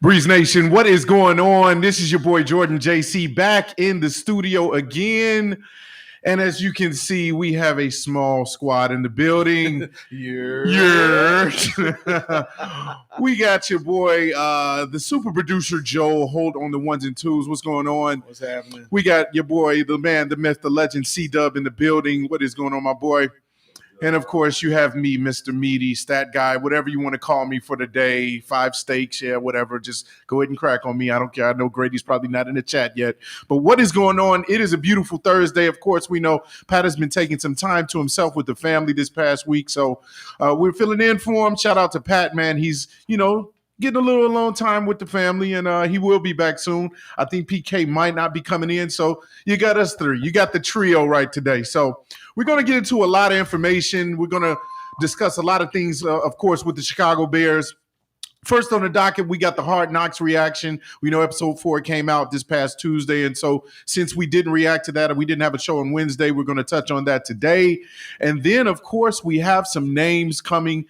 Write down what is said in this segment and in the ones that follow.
Breeze Nation, what is going on? This is your boy Jordan JC back in the studio again. And as you can see, we have a small squad in the building. Yeah. We got your boy, the super producer Joe, hold on the ones and twos. What's going on? What's happening? We got your boy, the man, the myth, the legend, C-Dub in the building. What is going on, my boy? And of course, you have me, Mr. Meaty, stat guy, whatever you want to call me for the day, 5 steaks, yeah, whatever. Just go ahead and crack on me. I don't care. I know Grady's probably not in the chat yet. But what is going on? It is a beautiful Thursday. Of course, we know Pat has been taking some time to himself with the family this past week. So we're filling in for him. Shout out to Pat, man. He's, getting a little alone time with the family, and he will be back soon. I think PK might not be coming in, so you got us three. You got the trio right today. So we're going to get into a lot of information. We're going to discuss a lot of things, of course, with the Chicago Bears. First on the docket, we got the Hard Knocks reaction. We know episode 4 came out this past Tuesday, and so since we didn't react to that and we didn't have a show on Wednesday, we're going to touch on that today. And then, of course, we have some names coming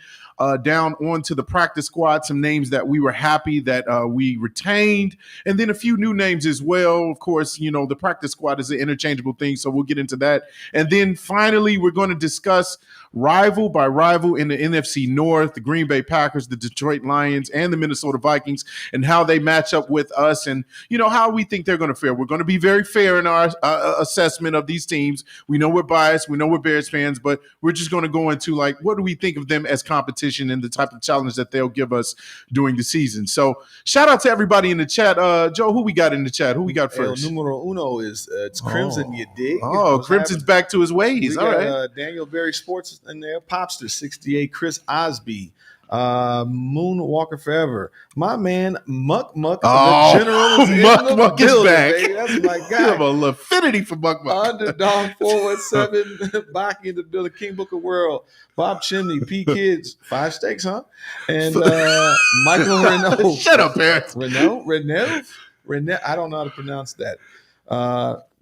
down onto the practice squad, some names that we were happy that we retained, and then a few new names as well. Of course, the practice squad is an interchangeable thing, so we'll get into that. And then finally, we're going to discuss rival by rival in the NFC North, the Green Bay Packers, the Detroit Lions, and the Minnesota Vikings, and how they match up with us and, how we think they're going to fare. We're going to be very fair in our assessment of these teams. We know we're biased. We know we're Bears fans, but we're just going to go into, what do we think of them as competition and the type of challenge that they'll give us during the season. So shout out to everybody in the chat. Joe, who we got in the chat? Who we got first? Numero uno is it's Crimson, you dig? Oh, Crimson's back to his ways. All right. Daniel Berry Sports in there. Popster 68, Chris Osby, Moonwalker Forever. My man, Muck, the General is Muck is back. Baby. That's my guy. You have an affinity for Muck. Underdog 417, Baki in the building, King Booker World, Bob Chimney, P Kids, 5 steaks, huh? And Michael Renault. Shut up, Eric. Renault. I don't know how to pronounce that.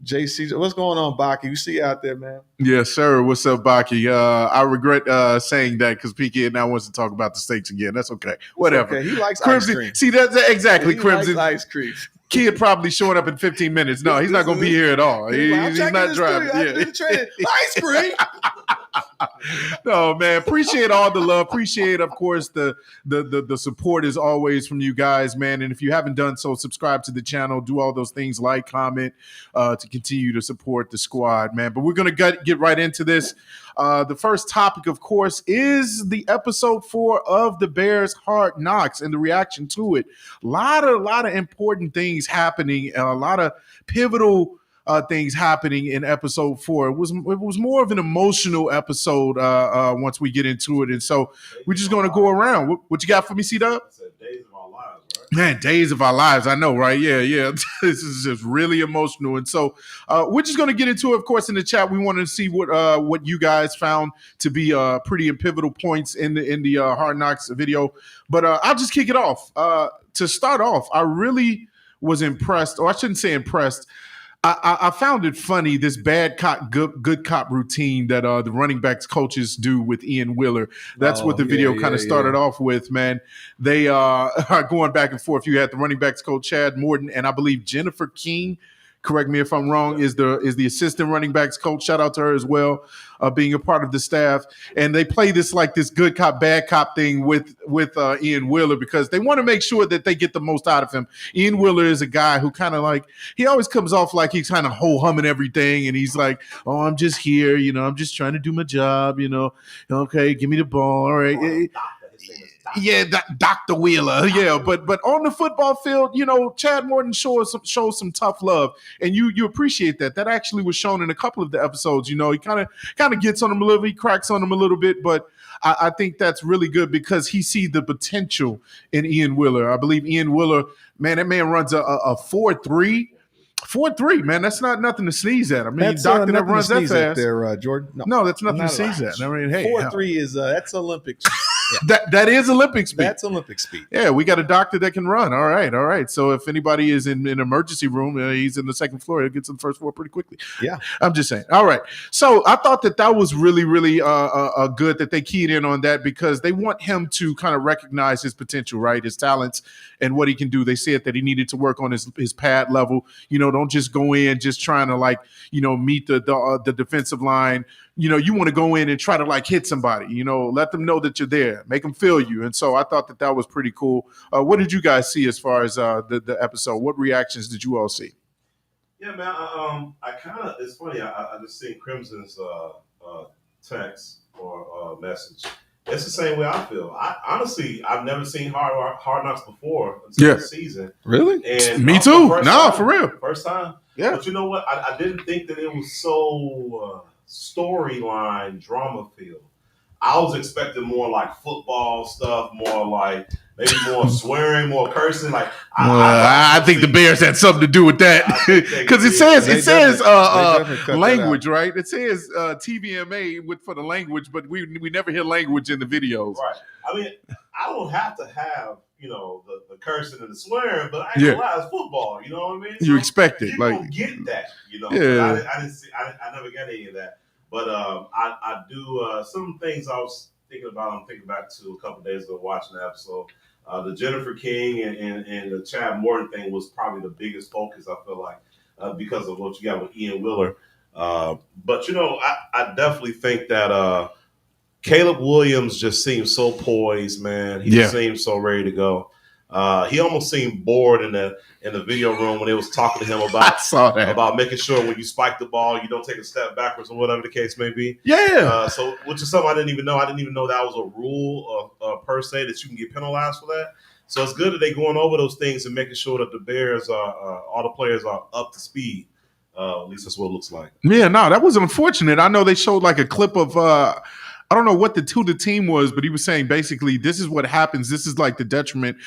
JC, what's going on, Baki? You see you out there, man. Yes, sir. What's up, Baki? I regret saying that because PK now wants to talk about the steaks again. That's okay. Whatever. Okay. He likes Crimson. ice cream. See, that's exactly he Crimson. Likes ice cream. Kid probably showing up in 15 minutes. No, he's not going to be here at all. He's not driving. Ice cream. No, man. Appreciate all the love. Appreciate, of course, the support as always from you guys, man. And if you haven't done so, subscribe to the channel. Do all those things, like, comment, to continue to support the squad, man. But we're going to get right into this. The first topic, of course, is the episode 4 of the Bears Hard Knocks and the reaction to it. A lot of important things happening, and a lot of pivotal things happening in episode 4. It was more of an emotional episode once we get into it, and so we're just going to go around. What you got for me, C-Dub? Days of our lives, right? Man, days of our lives. I know, right? Yeah. This is just really emotional. And so we're just going to get into it, of course, in the chat. We wanted to see what you guys found to be pretty and pivotal points in the Hard Knocks video. But I'll just kick it off. To start off, I really was impressed, or I shouldn't say impressed. I found it funny, this bad cop, good cop routine that the running backs coaches do with Ian Wheeler. That's what the video kind of started off with, man. They are going back and forth. You had the running backs coach, Chad Morton, and I believe Jennifer King, correct me if I'm wrong, is the assistant running backs coach. Shout out to her as well, being a part of the staff. And they play this good cop, bad cop thing with Ian Wheeler because they want to make sure that they get the most out of him. Ian Wheeler is a guy who kind of he always comes off like he's kind of ho-humming everything. And he's like, oh, I'm just here. I'm just trying to do my job. Okay, give me the ball. All right. Yeah, Dr. Wheeler. Yeah, but on the football field, Chad Morton shows some tough love, and you appreciate that. That actually was shown in a couple of the episodes. He kind of gets on him a little, he cracks on him a little bit, but I think that's really good because he sees the potential in Ian Wheeler. I believe Ian Wheeler, man, that man runs a 4.3. 4.3, man, that's not nothing to sneeze at. I mean, that's doctor that runs that fast. There, Jordan. No, that's nothing to sneeze at. I mean, hey, 4.3 is that's Olympics. That is Olympic speed. That's Olympic speed. Yeah, we got a doctor that can run. All right. So if anybody is in an emergency room, he's in the second floor. He'll get to the first floor pretty quickly. Yeah, I'm just saying. All right. So I thought that was really, really good that they keyed in on that because they want him to kind of recognize his potential, right? His talents and what he can do. They said that he needed to work on his pad level. Don't just go in just trying to meet the defensive line. You want to go in and try to hit somebody, let them know that you're there, make them feel you. And so I thought that was pretty cool. What did you guys see as far as the episode? What reactions did you all see? Yeah, man. I kind of, it's funny. I just seen Crimson's text or message. It's the same way I feel. Honestly, I've never seen Hard Knocks before until this season. Really? And me too. No, for real. First time. Yeah. But you know what? I didn't think that it was so storyline drama filled. I was expecting more like football stuff, more like maybe more swearing, more cursing. I think the Bears had something to do with that because it says language, right? It says TVMA for the language, but we never hear language in the videos. Right. I mean, I don't have to have the cursing and the swearing, but I ain't gonna lie, it's football. You know what I mean? You expect it, you don't get that. Yeah. I didn't see. I never got any of that. But I do some things I was thinking about. I'm thinking back to a couple of days ago watching the episode. The Jennifer King and the Chad Morton thing was probably the biggest focus, I feel like, because of what you got with Ian Wheeler. But, I definitely think that Caleb Williams just seems so poised, man. He just seems so ready to go. He almost seemed bored in the video room when they was talking to him about making sure when you spike the ball, you don't take a step backwards or whatever the case may be. Yeah. So, which is something I didn't even know. I didn't even know that was a rule per se that you can get penalized for that. So it's good that they're going over those things and making sure that the Bears all the players are up to speed. At least that's what it looks like. Yeah, no, that was unfortunate. I know they showed a clip of I don't know what the team was, but he was saying basically this is what happens. This is the detriment.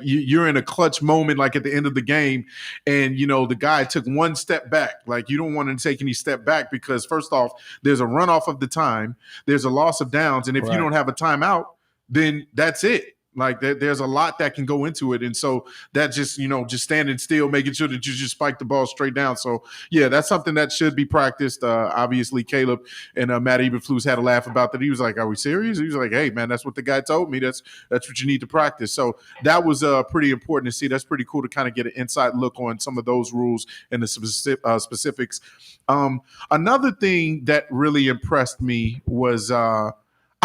You're in a clutch moment, at the end of the game, and the guy took one step back. You don't want to take any step back because first off, there's a runoff of the time, there's a loss of downs, and if you don't have a timeout, then that's it. There's a lot that can go into it. And so that just standing still, making sure that you just spike the ball straight down. So, yeah, that's something that should be practiced. Obviously, Caleb and Matt Eberflus had a laugh about that. He was like, are we serious? He was like, hey, man, that's what the guy told me. That's what you need to practice. So that was pretty important to see. That's pretty cool to kind of get an inside look on some of those rules and the specifics. Another thing that really impressed me was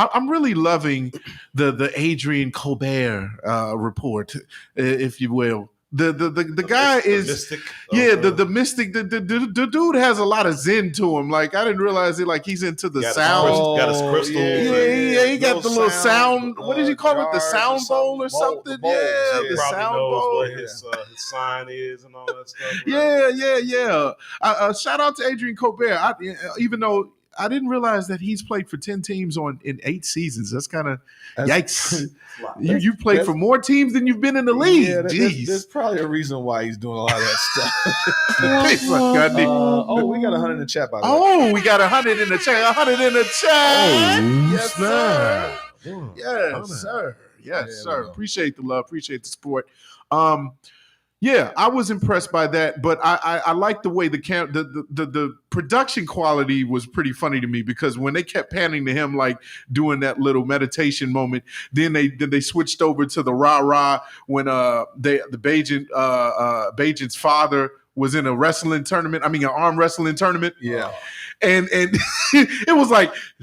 I'm really loving the Adrian Colbert report, if you will. The guy is mystic. The mystic. The dude has a lot of zen to him. I didn't realize it. He's into the sound. Got his crystals. He got the little sound. What did you call it? The sound bowl or something? The sound bowl. What his sign is and all that stuff. Right? Yeah. Shout out to Adrian Colbert. Even though I didn't realize that he's played for 10 teams in 8 seasons. That's kind of yikes. You played for more teams than you've been in the league. Yeah, there's probably a reason why he's doing a lot of that stuff. We got 100 in the chat, by the way. Oh, we got 100 in the chat. 100 in the chat. Oh, yes, sir. Yes, sir. Yes, sir. Appreciate the love. Appreciate the support. Yeah, I was impressed by that, but I like the way the production quality was pretty funny to me because when they kept panning to him doing that little meditation moment, then they switched over to the rah-rah when the Bajan's father was in a wrestling tournament. An arm wrestling tournament. Yeah. And it was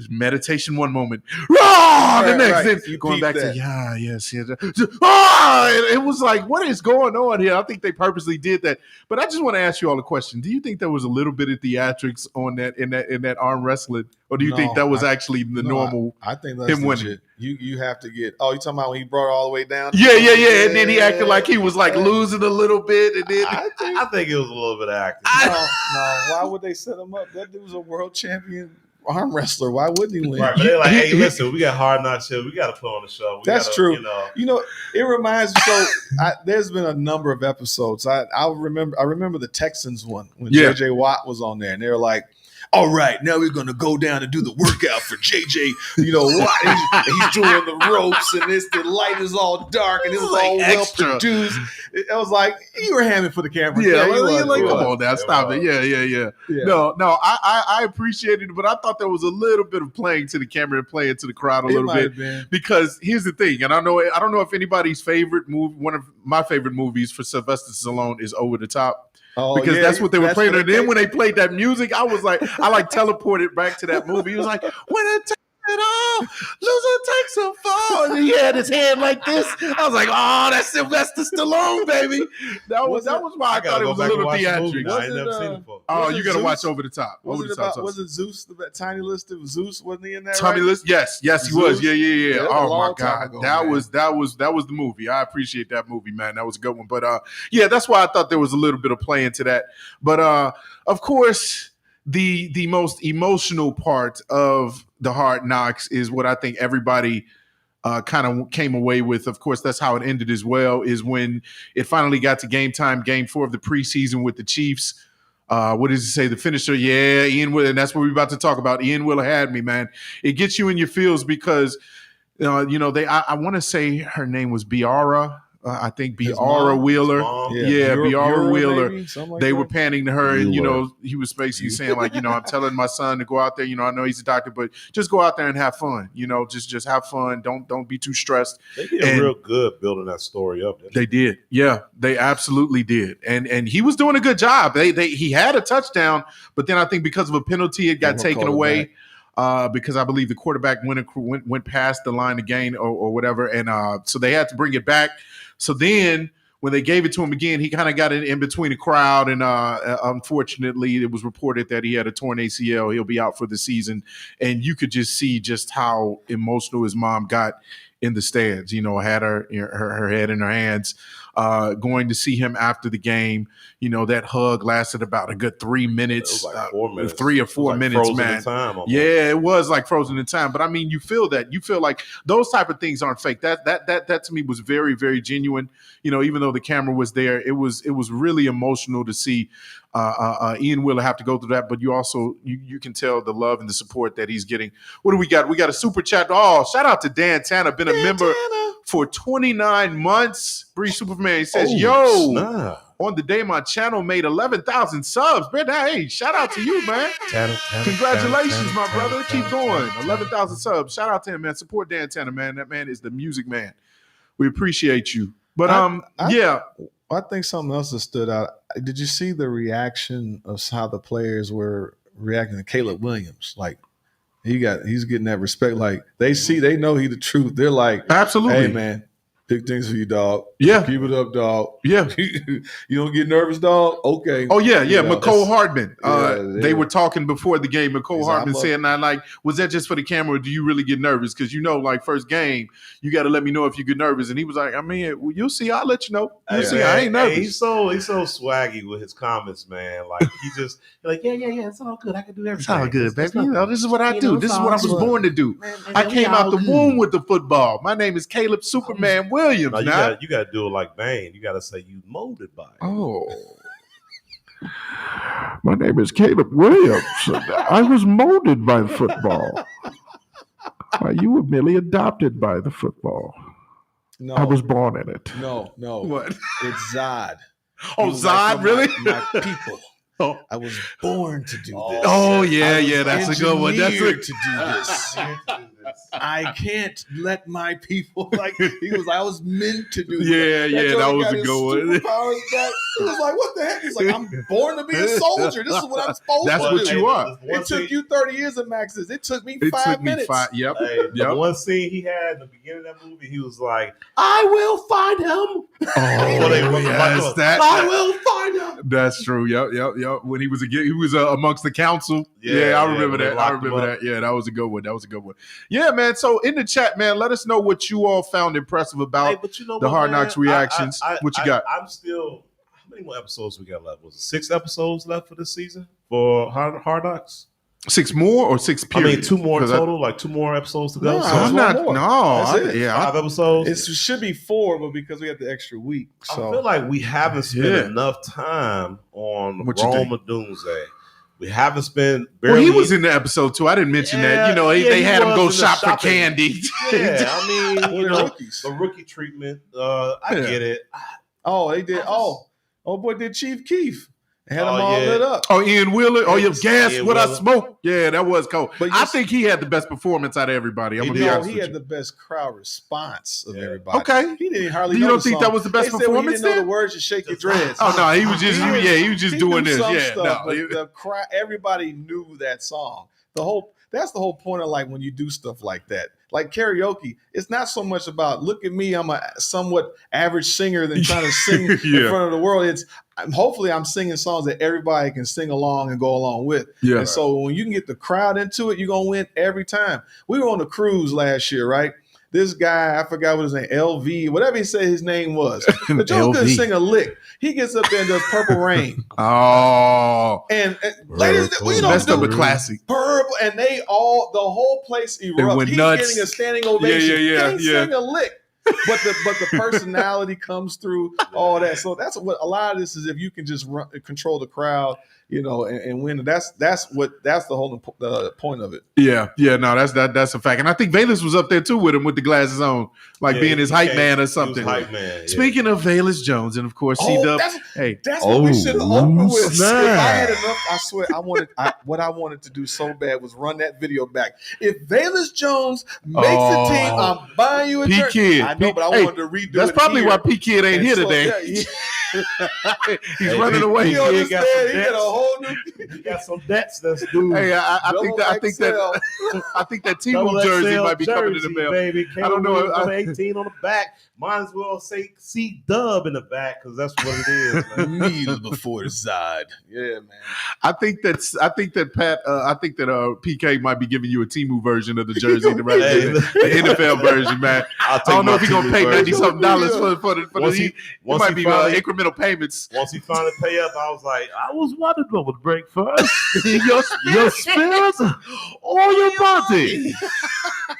meditation one moment, the next. Then going back to yes. It was what is going on here? I think they purposely did that. But I just want to ask you all a question. Do you think there was a little bit of theatrics on that in that arm wrestling, or do you think that was actually the normal? I think that's him winning. You have to get. Oh, you talking about when he brought it all the way down? Yeah. And then he acted like he was losing a little bit, and then I think it was a little bit of acting. No. Why would they set him up? That dude was a world champion arm wrestler. Why wouldn't he win? Right, but they're hey, listen, we got Hard Knocks here. We got to put on the show. That's true. It reminds me. So there's been a number of episodes. I remember the Texans one when JJ Watt was on there, and they were like, all right, now we're going to go down and do the workout for JJ. You know what? He's doing the ropes and the light is all dark and it was Like all extra. well produced. I was like, you were hamming for the camera. Yeah, you like, was. come on now, stop it. Yeah. No, I appreciated it, but I thought there was a little bit of playing to the camera and playing to the crowd a little bit. Because here's the thing, and I don't know if anybody's favorite movie, one of my favorite movies for Sylvester Stallone is Over the Top. Because that's what they were playing. And then when they played that music, I was like, I like teleported back to that movie. He was like, when it takes it all, loser takes a fall. And he had his hand like this. I was like, oh, that's Sylvester Stallone, baby. That was why I thought it was a little theatrics. I ain't never seen it before. Oh, you got to watch Over the Top. Was it Zeus, the tiny list of Zeus? Wasn't he in that? Tiny list? Yes, he was. Yeah. Oh my God. Ago, that was the movie. I appreciate that movie, man. That was a good one. But yeah, that's why I thought there was a little bit of play into that. But of course, the most emotional part of the Hard Knocks is what I think everybody kind of came away with. Of course, that's how it ended as well, is when it finally got to game time, game 4 of the preseason with the Chiefs. What does it say? The finisher? Yeah, Ian Willer. And that's what we're about to talk about. Ian Willer had me, man. It gets you in your feels because, I want to say her name was Biara. I think Biara Wheeler. Biara Wheeler. They were panning to her, and he was basically saying like, I'm telling my son to go out there. I know he's a doctor, but just go out there and have fun. Just have fun. Don't be too stressed. They did real good building that story up. They did. Yeah, they absolutely did. And he was doing a good job. He had a touchdown, but then I think because of a penalty, it got taken away. Because I believe the quarterback went past the line again or whatever, and so they had to bring it back. So then when they gave it to him again, he kind of got in between the crowd, and unfortunately, it was reported that he had a torn ACL. He'll be out for the season, and you could just see just how emotional his mom got in the stands. Had her head in her hands, going to see him after the game. That hug lasted about a good 3 minutes, it was like 4 minutes. 3 or 4 minutes, man. Yeah, it was like frozen in time. But I mean, you feel that. You feel like those type of things aren't fake. That to me was very, very genuine. Even though the camera was there, it was really emotional to see Ian Willer have to go through that. But you also you can tell the love and the support that he's getting. What do we got? We got a super chat. Oh, shout out to Dan Tanner, been a member for 29 months. Bree Superman, he says, snap. On the day my channel made 11,000 subs. Man, hey, shout out to you, man. Congratulations, my brother. Keep going. 11,000 subs. Shout out to him, man. Support Dan Tanner, man. That man is the music man. We appreciate you. But I think something else that stood out. Did you see the reaction of how the players were reacting to Caleb Williams? Like he's getting that respect. Like they know he the truth. They're like, absolutely, hey man, big things for you, dog. Yeah. Keep it up, dog. Yeah. You don't get nervous, dog? Okay. Oh, yeah. McCole Hardman. They were talking before the game. McCole Hardman saying, was that just for the camera or do you really get nervous? Because, like, first game, you got to let me know if you get nervous. And he was like, I mean, you'll see. I'll let you know. You'll see. I ain't nervous. He's so swaggy with his comments, man. Like, he just, like, yeah, it's all good. I can do everything. It's all good, baby. This is what I do. This is what I was born to do. I came out the womb with the football. My name is Caleb Superman Williams. No, you got to do it like Bane. You got to say you molded by it. Oh. My name is Caleb Williams. I was molded by the football. You were merely adopted by the football. No. I was born in it. No. What? It's Zod. Oh, Zod, really? My people. Oh. I was born to do this. Oh, yeah, that's a good one. That's to do this. I can't let my people he was like, I was meant to do this. Yeah, that was a good one. He was like, what the heck? He's like, I'm born to be a soldier. This is what I'm supposed to do. That's what you are. It took you 30 years of Max's. It took me 5 minutes. Yep. The one scene he had in the beginning of that movie, he was like, I will find him. I will find him. That's true. Yep. When he was amongst the council. I remember that. Yeah, that was a good one. Yeah, man. So in the chat, man, let us know what you all found impressive about the Hard Knocks reactions. What you got? I'm still. How many more episodes we got left? Was it 6 episodes left for this season for Hard Knocks? 6 more or 6 period? I mean, 2 more total. Like 2 more episodes to go. No, so I'm not. No, 5 episodes. It should be 4, but because we have the extra week, so I feel like we haven't spent enough time on Rome of Doomsday. We haven't spent Well, barely. he was in the episode too. I didn't mention that. You know, they he had him was go in the shop for shopping. candy. Yeah, I mean, Well, you the know, rookies. the rookie treatment. I get it. Oh, they did. Oh boy, did Chief Keef. They had them Oh, all yeah. lit up. Oh, Ian Wheeler. Oh, you guess Ian what I Wheeler. smoked? Yeah, that was cold. But I think he had the best performance out of everybody. I'm He gonna be did. honest He with had you. the best crowd response of Yeah. everybody. Okay. He didn't hardly You know don't the think song. that was the best They said, well, he performance didn't know then? the words to Shake Your Dreads. Oh no, he was just he was just He doing knew this. some Yeah, stuff, no. but the crowd, everybody knew that song. That's the whole point of like when you do stuff like that. Like karaoke, it's not so much about look at me, I'm a somewhat average singer than trying to sing in Yeah. front of the world. Hopefully I'm singing songs that everybody can sing along and go along with. Yeah. And so when you can get the crowd into it, you're gonna win every time. We were on a cruise last year, right? This guy, I forgot what his name, LV, whatever he said his name was. The Joe couldn't sing a lick. He gets up there and does Purple Rain. Oh, And ladies, we don't messed up a do classic. Purple, and the whole place erupts. went He's nuts. getting a standing ovation. Yeah, Can't yeah. sing a lick. But the personality comes through all that. So that's what a lot of this is. If you can just control the crowd, you know, and win. That's the whole point of it. Yeah, no, that's a fact. And I think Valus was up there too with him with the glasses on, like being his hype man or something. Hype man, yeah. Speaking of Valus Jones, and of course C-Dub. That's what we should have opened with. snap. If I had enough, I swear, what I wanted to do so bad was run that video back. If Valus Jones makes the team, I'm buying you a jersey. P-Kid. I know, but I wanted to redo it. That's probably here. why P-Kid ain't And here so, today. yeah, He's running away. You understand? He got a whole new. You got some debts that's due. Hey, I think that T-Move jersey might be coming in the mail. Baby. I don't know. Number 18 on the back. Might as well say C-Dub in the back because that's what it is. Man. Knees before the side. Yeah, man. I think that PK might be giving you a T-Move version of the jersey rather than the NFL version, man. I don't know if he's gonna pay $90-something for the. It might be incremental payments. Once he finally pay up, I was like, I was wondering what would break first. your spirits or your body.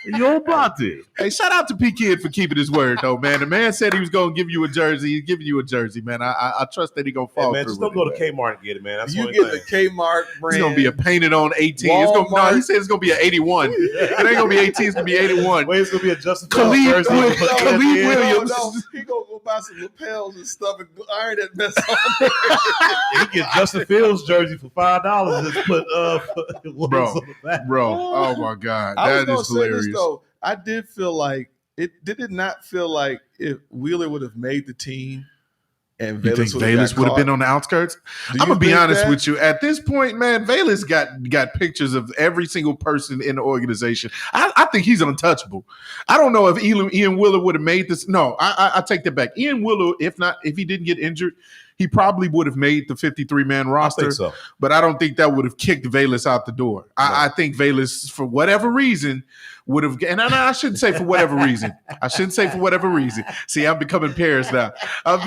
Your body. Hey, shout out to P-Kid for keeping his word, though, man. The man said he was going to give you a jersey. He's giving you a jersey, man. I trust that he's going to fall man, through. just don't go to Kmart and get it, man. That's You get the Kmart brand. It's going to be a painted on 18. He said it's going to be an 81. It ain't going to be 18. It's going to be 81. Wait, it's going to be a Justin Khalid Fields jersey. Williams. No, he going to go buy some lapels and stuff and iron that mess on there. He get Justin Fields jersey for $5 and just put Bro, on the back. bro. Oh, my God. I was That gonna is say hilarious. this, though. I did feel like did it not feel like if Wheeler would have made the team and You think Valus would have been on the outskirts? I'm going to be honest with you. At this point, man, Valus got pictures of every single person in the organization. I think he's untouchable. I don't know if Ian Wheeler would have made this. No, I take that back. Ian Wheeler, if he didn't get injured, he probably would have made the 53-man roster. I think so. But I don't think that would have kicked Valus out the door. No. I think Valus, for whatever reason, would have, and I shouldn't say for whatever reason. I shouldn't say for whatever reason. See, I'm becoming Paris now. I'm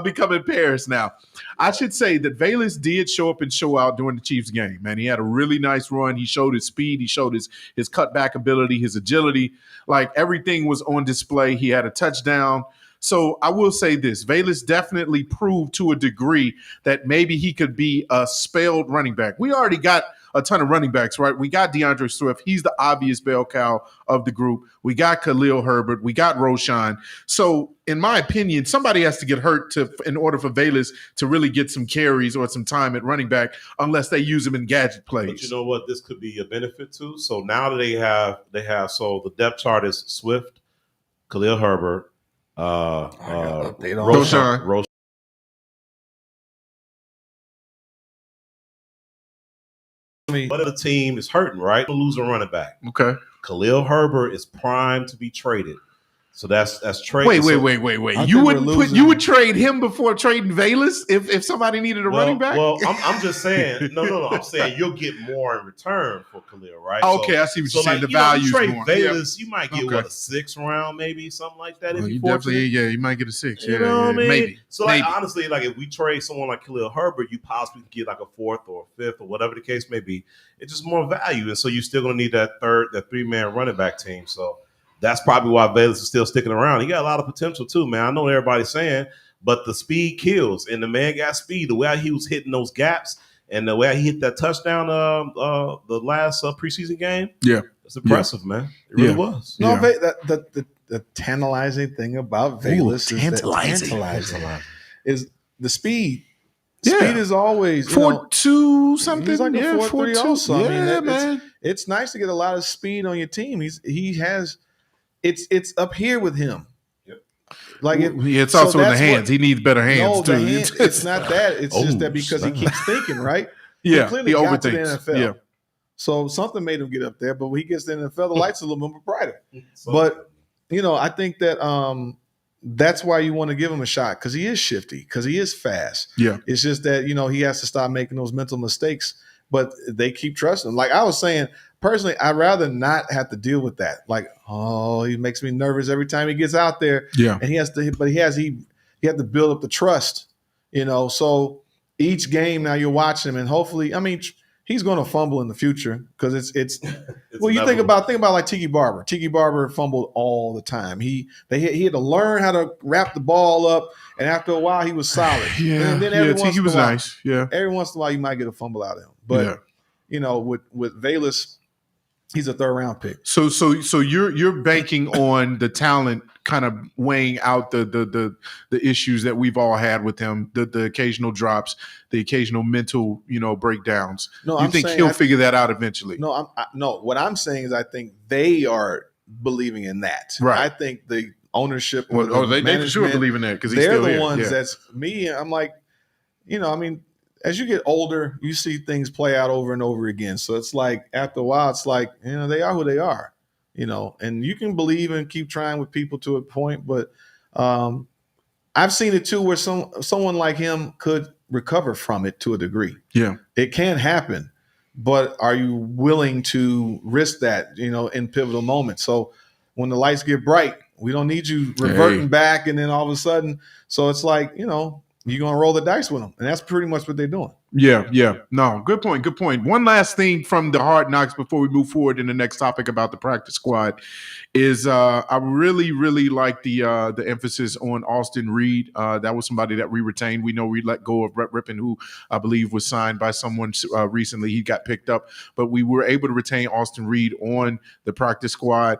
becoming Paris now. I should say that Valus did show up and show out during the Chiefs game, man. He had a really nice run. He showed his speed. He showed his cutback ability, his agility. Like, everything was on display. He had a touchdown. So I will say this, Valus definitely proved to a degree that maybe he could be a spelled running back. We already got a ton of running backs, right? We got DeAndre Swift. He's the obvious bell cow of the group. We got Khalil Herbert. We got Roshan. So in my opinion, somebody has to get hurt in order for Valus to really get some carries or some time at running back, unless they use him in gadget plays. But you know what? This could be a benefit too. So now that they have so the depth chart is Swift, Khalil Herbert, Roshan. But the team is hurting, right? Lose a running back. Okay. Khalil Herbert is primed to be traded. So that's trade. Wait. You would trade him before trading Valus if somebody needed a running back? Well, I'm just saying. No. I'm saying you'll get more in return for Khalil, right? Okay, I see what you're saying. The value's trade more. Valus, you might get a 6th round, maybe something like that. Well, if you fortunate. definitely, you might get a 6. You know what I mean? Maybe. So, like, honestly, like if we trade someone like Khalil Herbert, you possibly get like a 4th or a 5th or whatever the case may be. It's just more value, and so you're still going to need that 3-man running back team. So that's probably why Valus is still sticking around. He got a lot of potential too, man. I know what everybody's saying, but the speed kills, and the man got speed. The way he was hitting those gaps And the way he hit that touchdown the last preseason game, Yeah. it's impressive, man. It really was. No, Yeah. the tantalizing thing about Velus is that tantalizing is the speed. Speed is always 4.2 something. He's like a 4.3 also. Yeah, I mean, man. it's nice to get a lot of speed on your team. It's up here with him. Like it's also in the hands. He needs better hands too. It's not that. It's just that because he keeps thinking, right? Yeah, he clearly got to the overthinks. NFL. Yeah. So something made him get up there. But when he gets to the NFL, the lights are a little bit brighter. So, But I think that that's why you want to give him a shot because he is shifty, because he is fast. Yeah. It's just that he has to stop making those mental mistakes. But they keep trusting him. Like I was saying, personally, I'd rather not have to deal with that. Like, he makes me nervous every time he gets out there. Yeah. And he has to build up the trust. So each game now you're watching him, and hopefully, he's going to fumble in the future because it's well, you think about like Tiki Barber. Tiki Barber fumbled all the time. He had to learn how to wrap the ball up, and after a while, he was solid. Yeah, and then Tiki was nice. Yeah, every once in a while, you might get a fumble out of him, but with Velus, he's a third round pick. So you're banking on the talent kind of weighing out the issues that we've all had with him, the occasional drops, the occasional mental breakdowns. No, you think he'll figure that out eventually? No, no. What I'm saying is I think they are believing in that. Right. I think the ownership. They for sure believe in that because they're still the here. ones Yeah. that's me. I'm like, as you get older, you see things play out over and over again. So it's like after a while, it's like they are who they are. And you can believe and keep trying with people to a point, but I've seen it too where someone like him could recover from it to a degree. Yeah, it can happen, but are you willing to risk that? In pivotal moments. So when the lights get bright, we don't need you reverting back, and then all of a sudden, so it's like you're gonna roll the dice with them, and that's pretty much what they're doing. Yeah. No, good point. One last thing from the Hard Knocks before we move forward in the next topic about the practice squad is I really, really like the emphasis on Austin Reed. That was somebody that we retained. We know we let go of Brett Rippon, who I believe was signed by someone recently. He got picked up, but we were able to retain Austin Reed on the practice squad.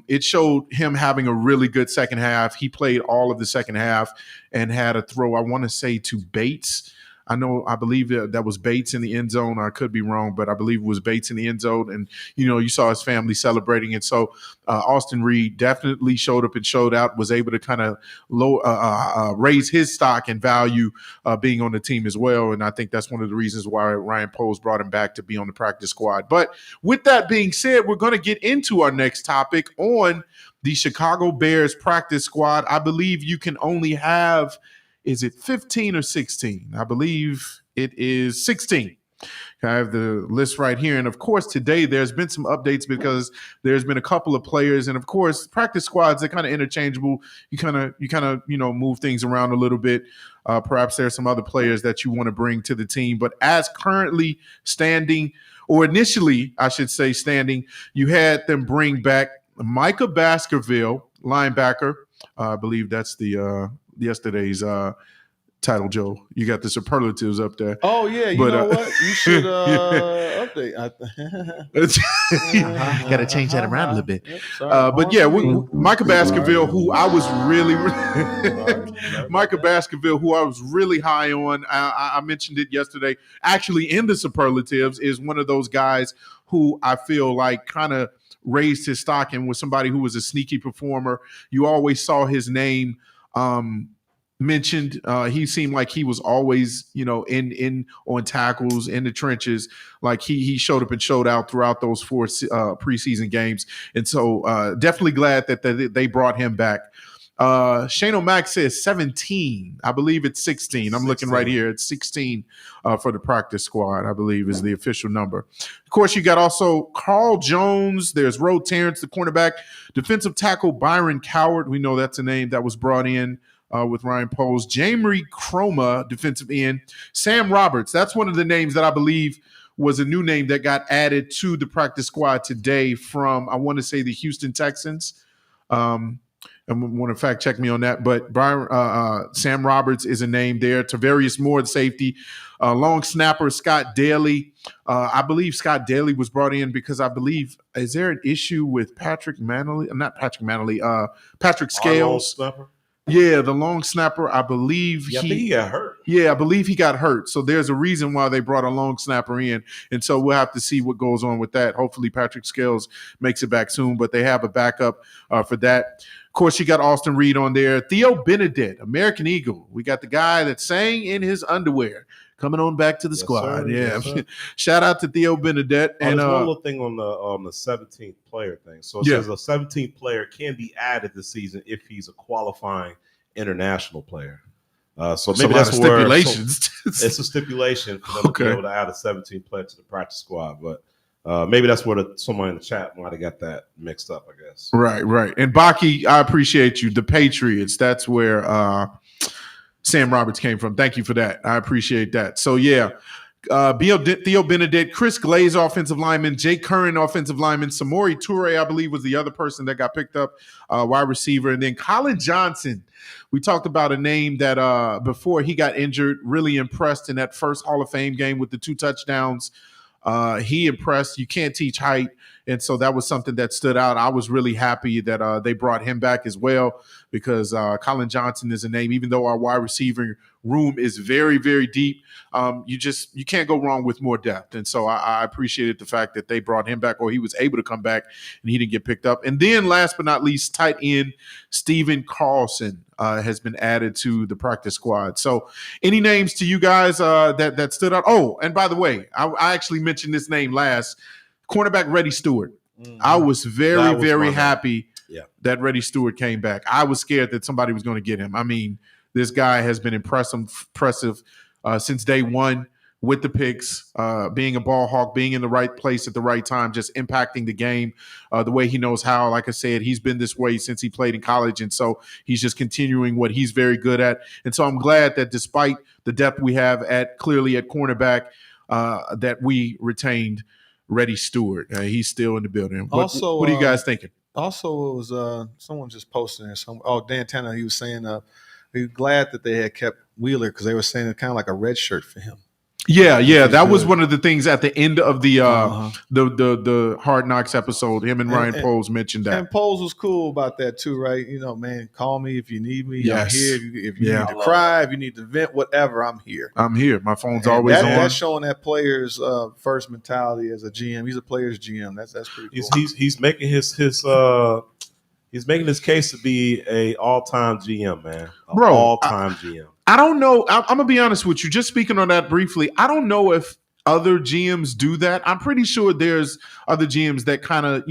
It showed him having a really good second half. He played all of the second half and had a throw, I want to say, to Bates. I believe that was Bates in the end zone. I could be wrong, but I believe it was Bates in the end zone. And, you saw his family celebrating. And so Austin Reed definitely showed up and showed out, was able to kind of raise his stock and value being on the team as well. And I think that's one of the reasons why Ryan Poles brought him back to be on the practice squad. But with that being said, we're going to get into our next topic on the Chicago Bears practice squad. I believe you can only have, is it 15 or 16? I believe it is 16. I have the list right here. And of course, today there's been some updates because there's been a couple of players. And of course, practice squads, they're kind of interchangeable. You kind of move things around a little bit. Perhaps there's some other players that you want to bring to the team. But as currently standing, or initially, I should say standing, you had them bring back Micah Baskerville, linebacker. I believe that's the yesterday's title, Joe. You got the superlatives up there. Oh yeah, you know what? You should update. Got to change that around a little bit. But yeah, Micah Baskerville, who I was really Micah Baskerville, who I was really high on. I mentioned it yesterday. Actually, in the superlatives, is one of those guys who I feel like kind of raised his stock and was somebody who was a sneaky performer. You always saw his name mentioned. He seemed like he was always, in on tackles in the trenches. Like he showed up and showed out throughout those 4 preseason games. And so definitely glad that they brought him back. Shane O'Mac says 17. I believe it's 16. I'm 16. Looking right here. It's 16 for the practice squad, I believe is the official number. Of course, you got also Carl Jones. There's Roe Terrence, the cornerback. Defensive tackle Byron Coward. We know that's a name that was brought in with Ryan Poles. Jamery Chroma, defensive end. Sam Roberts. That's one of the names that I believe was a new name that got added to the practice squad today from, I want to say, the Houston Texans. and want to fact check me on that. But Sam Roberts is a name there. Tavarius Moore, the safety. Long snapper Scott Daly. I believe Scott Daly was brought in because is there an issue with Patrick Manley? Not Patrick Manley. Patrick Scales. Yeah, the long snapper. I believe I think he got hurt. Yeah, I believe he got hurt. So there's a reason why they brought a long snapper in. And so we'll have to see what goes on with that. Hopefully Patrick Scales makes it back soon, but they have a backup for that. Of course, you got Austin Reed on there. Theo Benedette, American Eagle. We got the guy that sang in his underwear coming on back to the squad. Sir. Yeah. Yes, Shout out to Theo Benedette. And there's one little thing on the 17th player thing. So it says a 17th player can be added this season if he's a qualifying international player. So maybe that's where stipulations. It's a stipulation for them to be able to add a 17th player to the practice squad. But maybe that's where someone in the chat might have got that mixed up, I guess. Right. And Baki, I appreciate you. The Patriots, that's where Sam Roberts came from. Thank you for that. I appreciate that. So, yeah, Theo Benedette, Chris Glaze, offensive lineman, Jake Curran, offensive lineman, Samori Toure, I believe, was the other person that got picked up, wide receiver, and then Colin Johnson. We talked about a name that before he got injured, really impressed in that first Hall of Fame game with the 2 touchdowns. He impressed. You can't teach height. And so that was something that stood out. I was really happy that they brought him back as well because Colin Johnson is a name, even though our wide receiver room is very, very deep. You can't go wrong with more depth. And so I appreciated the fact that they brought him back, or he was able to come back and he didn't get picked up. And then last but not least, tight end Steven Carlson has been added to the practice squad. So any names to you guys that stood out? Oh, and by the way, I actually mentioned this name last. Cornerback Reddy Stewart. Mm-hmm. I was very happy that Reddy Stewart came back. I was scared that somebody was going to get him. I mean, this guy has been impressive since day one with the picks, being a ball hawk, being in the right place at the right time, just impacting the game the way he knows how. Like I said, he's been this way since he played in college, and so he's just continuing what he's very good at. And so I'm glad that despite the depth we have clearly at cornerback, that we retained Reddy Stewart. He's still in the building. What are you guys thinking? Also, it was someone just posting there. Dan Tanner, he was saying he was glad that they had kept Wheeler because they were saying it's kind of like a red shirt for him. Yeah. That was one of the things at the end of the Hard Knocks episode. Him and Ryan Poles mentioned that. And Poles was cool about that too, right? You know, man, call me if you need me. Yes. I'm here. If you need to cry, if you need to vent, whatever, I'm here. I'm here. My phone's always on. That's showing that player's first mentality as a GM. He's a player's GM. That's pretty cool. He's making he's making his case to be a all-time GM, man. All-time GM. I don't know. I'm going to be honest with you. Just speaking on that briefly, I don't know if other GMs do that. I'm pretty sure there's other GMs that kind of,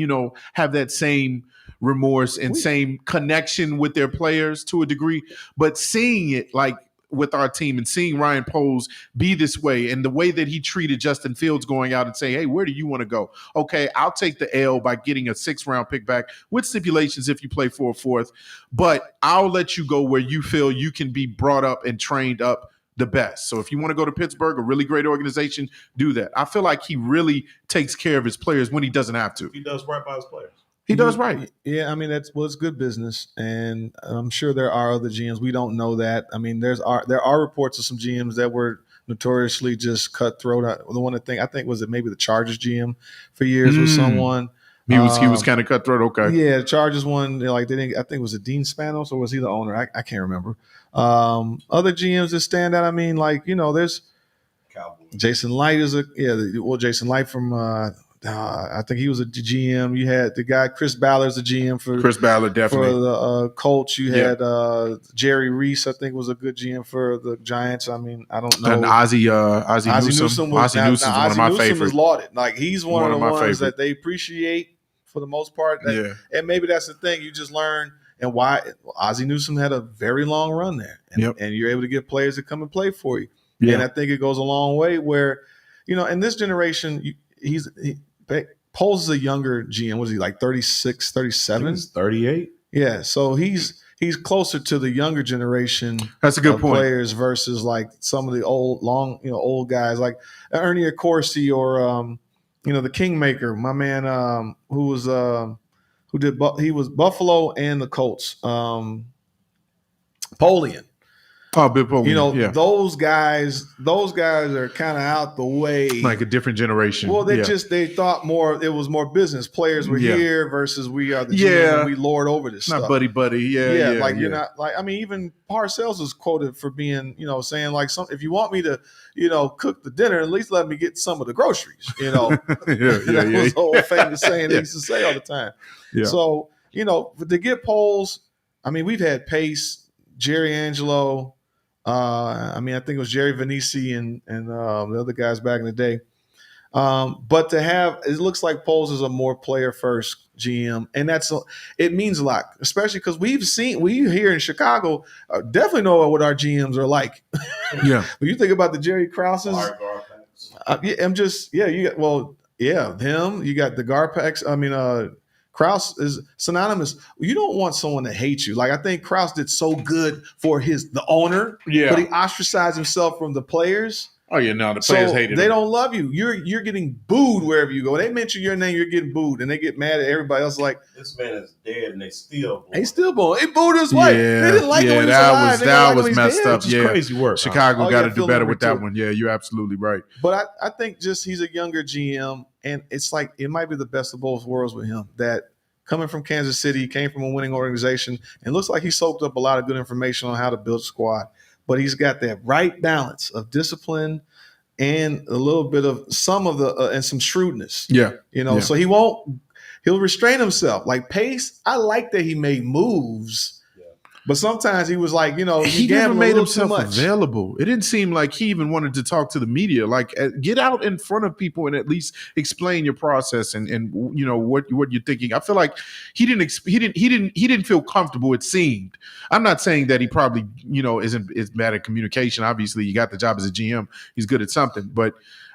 have that same remorse and same connection with their players to a degree. But seeing it like with our team and seeing Ryan Poles be this way and the way that he treated Justin Fields going out and saying, hey, where do you want to go? Okay, I'll take the L by getting a 6th-round pick back with stipulations if you play for a 4th, but I'll let you go where you feel you can be brought up and trained up the best. So if you want to go to Pittsburgh, a really great organization, do that. I feel like he really takes care of his players when he doesn't have to. He does right by his players. He does right. Yeah, I mean it's good business, and I'm sure there are other GMs. We don't know that. I mean, there are reports of some GMs that were notoriously just cutthroat. The one I think was it maybe the Chargers GM for years was someone. He was kind of cutthroat. Okay. Yeah, the Chargers one. I think it was it Dean Spanos or was he the owner? I can't remember. Other GMs that stand out. I mean, there's Cowboys. Jason Light is Jason Light from. I think he was a GM. You had the guy Chris Ballard's a GM for Chris Ballard, definitely for the Colts. You had Jerry Reese, I think, was a good GM for the Giants. I mean, I don't know. And Ozzie Newsome. Ozzie Newsome's one of my favorites. Is lauded. Like he's one of the ones that they appreciate for the most part. And maybe that's the thing. You just learn and why Ozzie Newsome had a very long run there, and you're able to get players that come and play for you. Yeah. And I think it goes a long way. Where in this generation, Poles is a younger GM. Was he like 36, 37? 38. Yeah, so he's closer to the younger generation. That's a good point. Players versus like some of the old guys like Ernie Accorsi or the Kingmaker, my man, who was who did he was Buffalo and the Colts. Polian. Oh, Bill Polian, You know, yeah. those guys are kind of out the way. Like a different generation. Well, they thought more. It was more business. Players were here versus we are the GM and we lord over this not stuff. buddy. Yeah. Like you're not like. I mean, even Parcells is quoted for being, saying like, if you want me to, cook the dinner, at least let me get some of the groceries. That was old famous saying they used to say all the time. Yeah. So to get Poles, I mean, we've had Pace, Jerry Angelo. I think it was Jerry Venisi and the other guys back in the day. But to have, it looks like Poles is a more player first GM, and it means a lot, especially because we here in Chicago definitely know what our GMs are like. Yeah, when you think about the Jerry Krauses, him. You got the Garpax. Kraus is synonymous. You don't want someone to hate you. Like I think Kraus did so good for the owner, but he ostracized himself from the players. Oh yeah, no, the players hated him. They don't love you. You're getting booed wherever you go. They mention your name, you're getting booed, and they get mad at everybody else. Like this man is dead, and they still booed. They still booed. They booed his wife. They didn't like him when he was alive. That was messed up. Yeah, crazy work. Chicago got to do better with that one. Yeah, you're absolutely right. But I think just he's a younger GM, and it's like it might be the best of both worlds with him. That coming from Kansas City, came from a winning organization, and looks like he soaked up a lot of good information on how to build a squad. But he's got that right balance of discipline and a little bit of some of the and some shrewdness. Yeah. So he'll restrain himself. Like Pace, I like that he made moves. But sometimes he was like, he never made himself available. It didn't seem like he even wanted to talk to the media. Like, get out in front of people and at least explain your process and what you're thinking. I feel like he didn't feel comfortable. It seemed. I'm not saying that he probably is bad at communication. Obviously, you got the job as a GM. He's good at something, but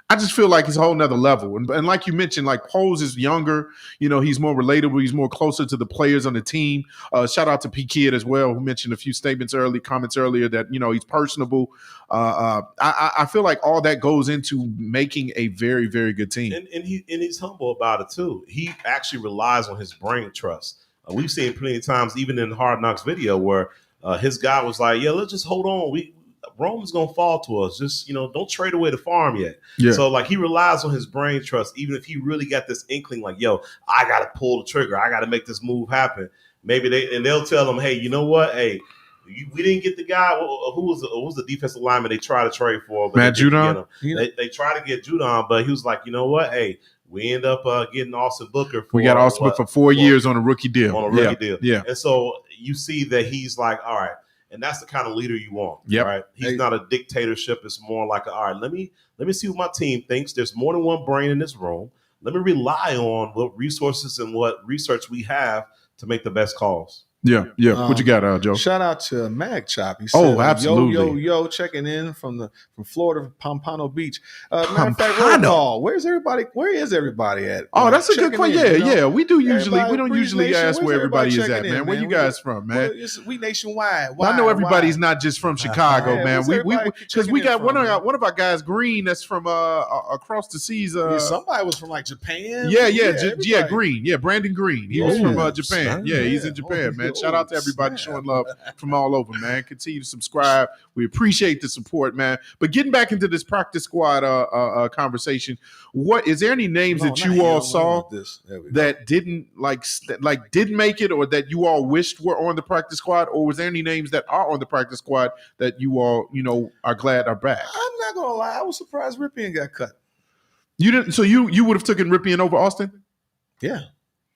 I just feel like it's a whole nother level. And like you mentioned, like Poles is younger, he's more relatable. He's more closer to the players on the team. Shout out to P Kid as well, who mentioned a few comments earlier that, he's personable. I feel like all that goes into making a very, very good team. And he's humble about it too. He actually relies on his brain trust. We've seen plenty of times, even in Hard Knocks video, where his guy was like, let's just hold on. Rome's gonna fall to us. Just don't trade away the farm yet. Yeah. So like he relies on his brain trust, even if he really got this inkling, like, I gotta pull the trigger. I gotta make this move happen. Maybe they'll tell him, hey, you know what? Hey, we didn't get the guy. Who was the defensive lineman they tried to trade for? Matt Judon. They tried to get Judon, but he was like, you know what? Hey, we end up getting Austin Booker. We got Austin Booker for 4 years on a rookie deal. Deal. Yeah. And so you see that he's like, all right. And that's the kind of leader you want, right? He's not a dictatorship. It's more like, all right, let me see what my team thinks. There's more than one brain in this room. Let me rely on what resources and what research we have to make the best calls. Yeah. What you got, Joe? Shout out to Mag Chop. He said, absolutely. Yo, checking in from Florida, Pompano Beach. Matter of fact, roll call. Where is everybody at? Oh, that's a good point. Yeah. We don't usually ask where everybody is at, man. Where you guys from, man? We nationwide. I know everybody's not just from Chicago, man. Because we got one of our guys, Green, that's from across the seas. Somebody was from like Japan. Yeah, Green. Yeah, Brandon Green. He was from Japan. Yeah, he's in Japan, man. Shout out to everybody showing love from all over, man. Continue to subscribe. We appreciate the support, man. But getting back into this practice squad conversation, is there any names that you all saw that didn't didn't make it, or that you all wished were on the practice squad, or was there any names that are on the practice squad that you all are glad are back? I'm not gonna lie, I was surprised Ripien got cut. You didn't? So you would have taken Ripien over Austin? Yeah.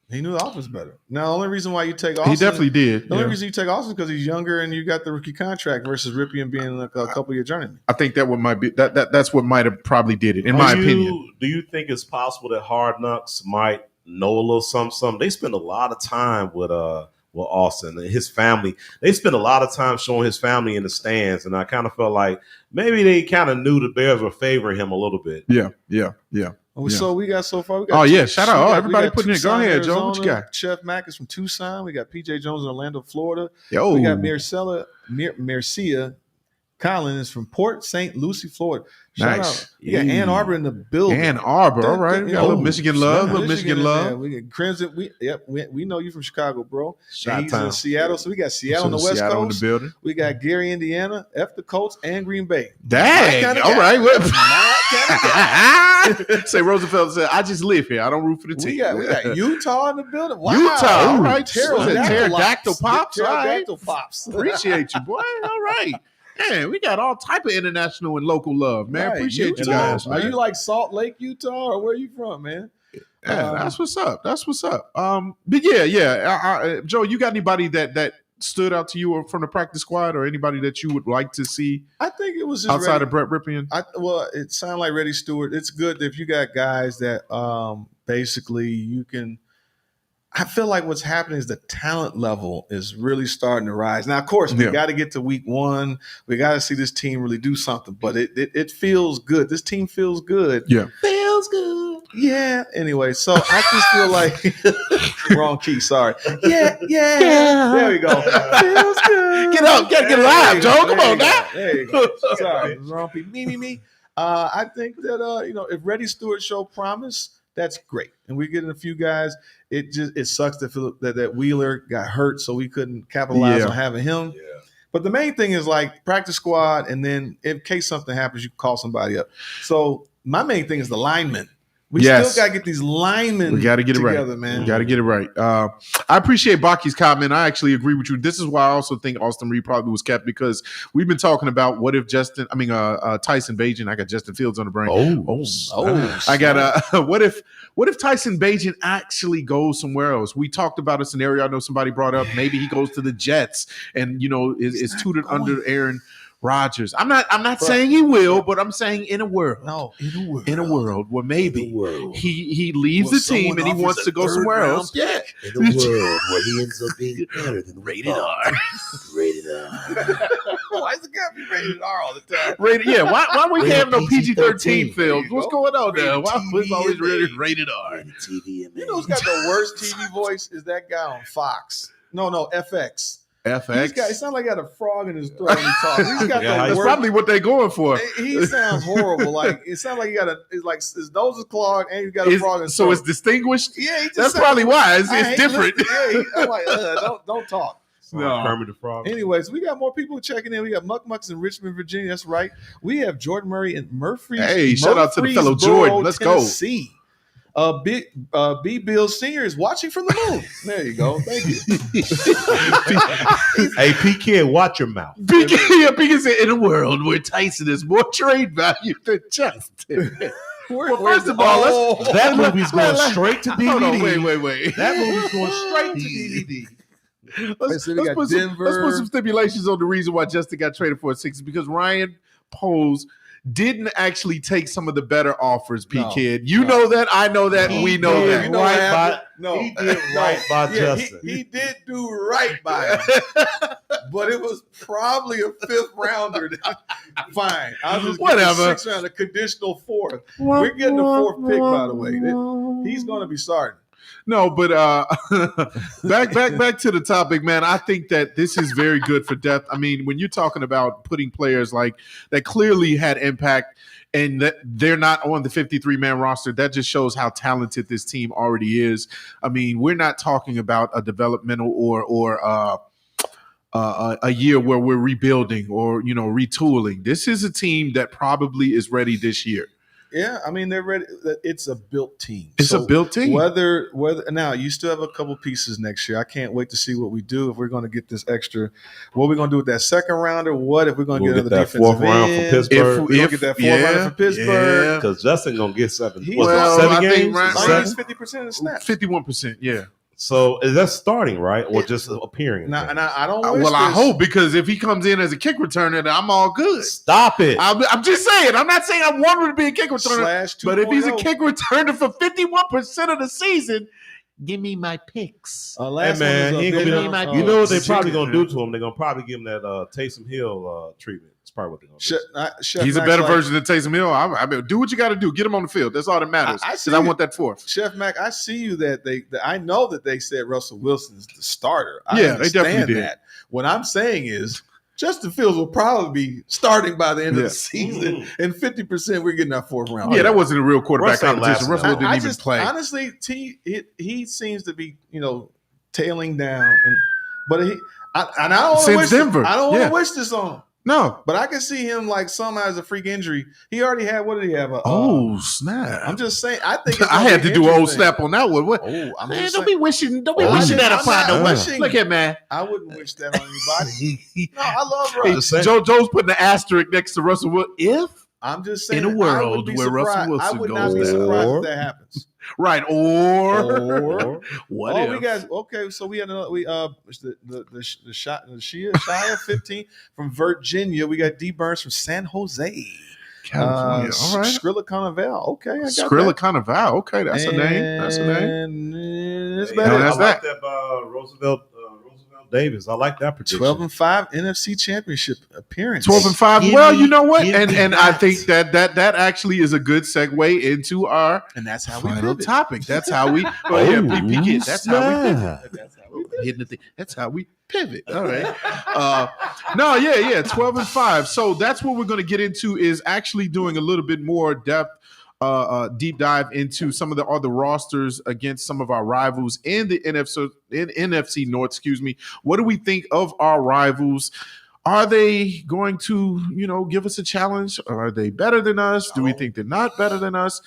He knew the offense better. Now, the only reason why you take Austin, he definitely did. The only reason you take Austin is because he's younger and you got the rookie contract versus Ripien being like a couple year journeyman. I think that's what might have probably did it, in my opinion. Do you think it's possible that Hard Knocks might know a little something? They spend a lot of time with Austin and his family. They spent a lot of time showing his family in the stands, and I kind of felt like maybe they kind of knew the Bears were favoring him a little bit. Yeah. So we got so far. Shout out! Everybody putting it. Go ahead, Joe. What you got? Chef Mack is from Tucson. We got PJ Jones in Orlando, Florida. We got Mercia Colin is from Port St. Lucie, Florida. Shout Nice. out. We got Ann Arbor in the building. Ann Arbor, all right. We got a little Michigan love, little Michigan in love. there. We got Crimson. We know you from Chicago, bro. And he's Chi-town. in Seattle, so we got Seattle on the West Seattle in Coast. the building. We got Gary, Indiana, F the Colts, and Green Bay. Dang. My kinda All guy. right. Say Roosevelt said, I just live here. I don't root for the team. We got Utah in the building. Wow. Utah. All right. Pterodactyl Pops. All right. Pterodactyl pops. Appreciate you, boy. All right. Man, we got all type of international and local love, man. Right. Appreciate Utah. you guys, Are man. you like Salt Lake, Utah, or where you from, man? Yeah, that's what's up. That's what's up. But yeah. Joe, you got anybody that stood out to you or from the practice squad, or anybody that you would like to see I think it was just outside Reddy. of Brett Ripien? Well, it sounded like Reddy Stewart. It's good if you got guys that basically you can. I feel like what's happening is the talent level is really starting to rise. Now, of course, we got to get to week 1. We got to see this team really do something, but it feels good. This team feels good. Yeah. Feels good. Yeah. Anyway, so I just feel like wrong key. Sorry. Yeah. There we go. Feels good. Get up. Get alive, Joe. Come on now. There you go. Sorry. Wrong key. Me. I think that if Reddy Stewart showed promise, that's great. And we get in a few guys. It sucks that Wheeler got hurt, so we couldn't capitalize on having him. Yeah. But the main thing is like practice squad, and then in case something happens, you can call somebody up. So my main thing is the linemen. We still got to get these linemen we got to get it together, right. man. We got to get it right. I appreciate Baki's comment. I actually agree with you. This is why I also think Austin Reed probably was kept, because we've been talking about what if Tyson Bagent. I got Justin Fields on the brain. I got what if Tyson Bagent actually goes somewhere else? We talked about a scenario. I know somebody brought up. Maybe he goes to the Jets and is tutored under Aaron Rodgers. I'm not saying he will, but I'm saying in a world. No, in a world where maybe he leaves the team and he wants to go somewhere else. Yeah. In a world where he ends up being better than Rated R. Rated R. Why is it got to be rated R all the time? Why we have no PG-13 films? There you What's go. going on there? Why TV was always and rated R? Rated TV and You know who's got the worst TV voice is that guy on Fox. No, FX. FX. It sounds like he got a frog in his throat when he talks. He's got That's the worst. probably what they're going for. He sounds horrible. Like it sounds like his nose is clogged and he's got a frog in his throat. So it's distinguished. Yeah, he just That's sounds- probably why it's I hate different. listening. I'm like, don't talk. No. Kermit the Frog. Anyways, we got more people checking in. We got Muck Mucks in Richmond, Virginia. That's right. We have Jordan Murray in Murfree. Hey, shout out to the fellow Jordan. Let's go. Tennessee. B. Bill Sr. is watching from the moon. There you go. Thank you. Hey, PK, watch your mouth. PK said, in a world where Tyson is more trade value than Justin. Well, first of all, That movie's going straight to DVD. Hold on, wait. That movie's going straight to DVD. Let's So we got put some stipulations on the reason why Justin got traded for a six, because Ryan Poles didn't actually take some of the better offers, P-Kid. You know that, I know that, we know that. You know what happened? He did right by Justin. He did do right by him. But it was probably a 5th rounder. Fine. I'll just give Whatever. a 6th round, a conditional 4th. We're getting a 4th pick, by the way. He's going to be starting. No, but back to the topic, man. I think that this is very good for depth. I mean, when you're talking about putting players like that clearly had impact and that they're not on the 53-man roster, that just shows how talented this team already is. I mean, we're not talking about a developmental or a year where we're rebuilding or retooling. This is a team that probably is ready this year. Yeah, I mean they're ready. It's a built team. It's a built team. Whether now you still have a couple pieces next year. I can't wait to see what we do if we're going to get this extra. What are we going to do with that 2nd rounder? What if we're going to get another that defensive 4th round end? for Pittsburgh? We're going to get that 4th rounder for Pittsburgh. Because Justin going to get 7. He- Was well, it 7 I think games? Ryan- He needs 50% of the snaps. 51%, yeah. So is that starting, right? Or just appearing? Now, and I don't. Wish Well, I this- hope, because if he comes in as a kick returner, then I'm all good. Stop it. I'm just saying. I'm not saying I want him to be a kick returner, /2.0. but if he's a kick returner for 51% of the season, give me my picks. Last Hey, man, one he was ain't a gonna bit be on, you know what they Chicken, probably going to man. do to him? They're going to probably give him that Taysom Hill treatment. That's probably what they're going to do. Chef He's a Max better like- version than Taysom Hill. I mean, do what you got to do. Get him on the field. That's all that matters. I Because see I you. want that 4th. Chef Mac, I see you that I know that they said Russell Wilson is the starter. I Yeah, they understand definitely did. that. What I'm saying is Justin Fields will probably be starting by the end of Yeah. the season, and 50% we're getting our fourth round. Yeah, that wasn't a real quarterback Russ ain't competition. lasting Russell that didn't I even just play. honestly, he seems to be tailing down, but I don't want to Since wish Denver, I don't want yeah. to wish this on him. No. But I can see him like somehow as a freak injury. He already had, what did he have? Snap. I'm just saying. I think I had to do old snap on that one. What? Oh, I'm Man, just don't saying. be wishing I'm that not upon no wishing. Look at man. I wouldn't wish that on anybody. No, I love Hey, Russ. Joe's putting an asterisk next to Russell Wilson. If I'm just saying. in a I would world be where Russell surprised. Wilson I would goes not be down. surprised if that happens. Right, or what if? We got okay. So we had another. The Shia 15 from Virginia. We got D Burns from San Jose. California. All right. Skrilla Carnival. Okay, I got Skrilla that. Carnival. Okay, that's a name. That's a name. And it's Hey, better. that's I like that Roosevelt Davis. I like that prediction. 12-5 NFC Championship appearance. 12-5. Give Well, me- you know what? give And me I that. think that actually is a good segue into our And that's how we final pivot. topic. That's how we. Oh, PPK. That's how we pivot. snap. That's how we pivot. Hitting the thing. That's how we pivot. All right. 12-5. So that's what we're going to get into is actually doing a little bit more depth, deep dive into some of the other rosters against some of our rivals in the NFC North. Excuse me. What do we think of our rivals? Are they going to, give us a challenge? Or are they better than us? Do we think they're not better than us?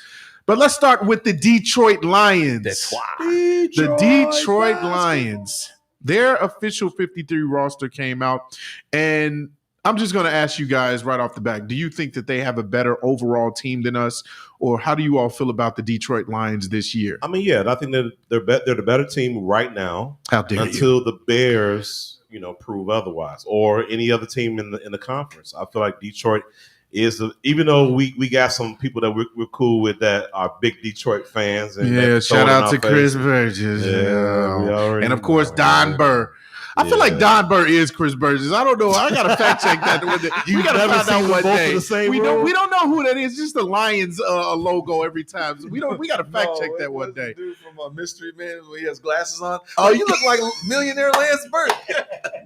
But let's start with the Detroit Lions. The Detroit Lions. Their official 53 roster came out, and I'm just going to ask you guys right off the bat, do you think that they have a better overall team than us, or how do you all feel about the Detroit Lions this year? I mean, yeah, I think they're the better team right now How dare you? until the Bears, prove otherwise, or any other team in the conference. I feel like Detroit is even though we got some people that we're cool with that are big Detroit fans. And Shout out to Chris Burgess. And of course, Don Burr. I feel like Don Burr is Chris Burgess. I don't know. I gotta fact check that. We gotta never find seen out them one both day. in the same We room? don't know who that is. Just the Lions logo every time. So we gotta fact check that one day. Dude from Mystery Man when he has glasses on. Oh, you look like millionaire Lance Burke.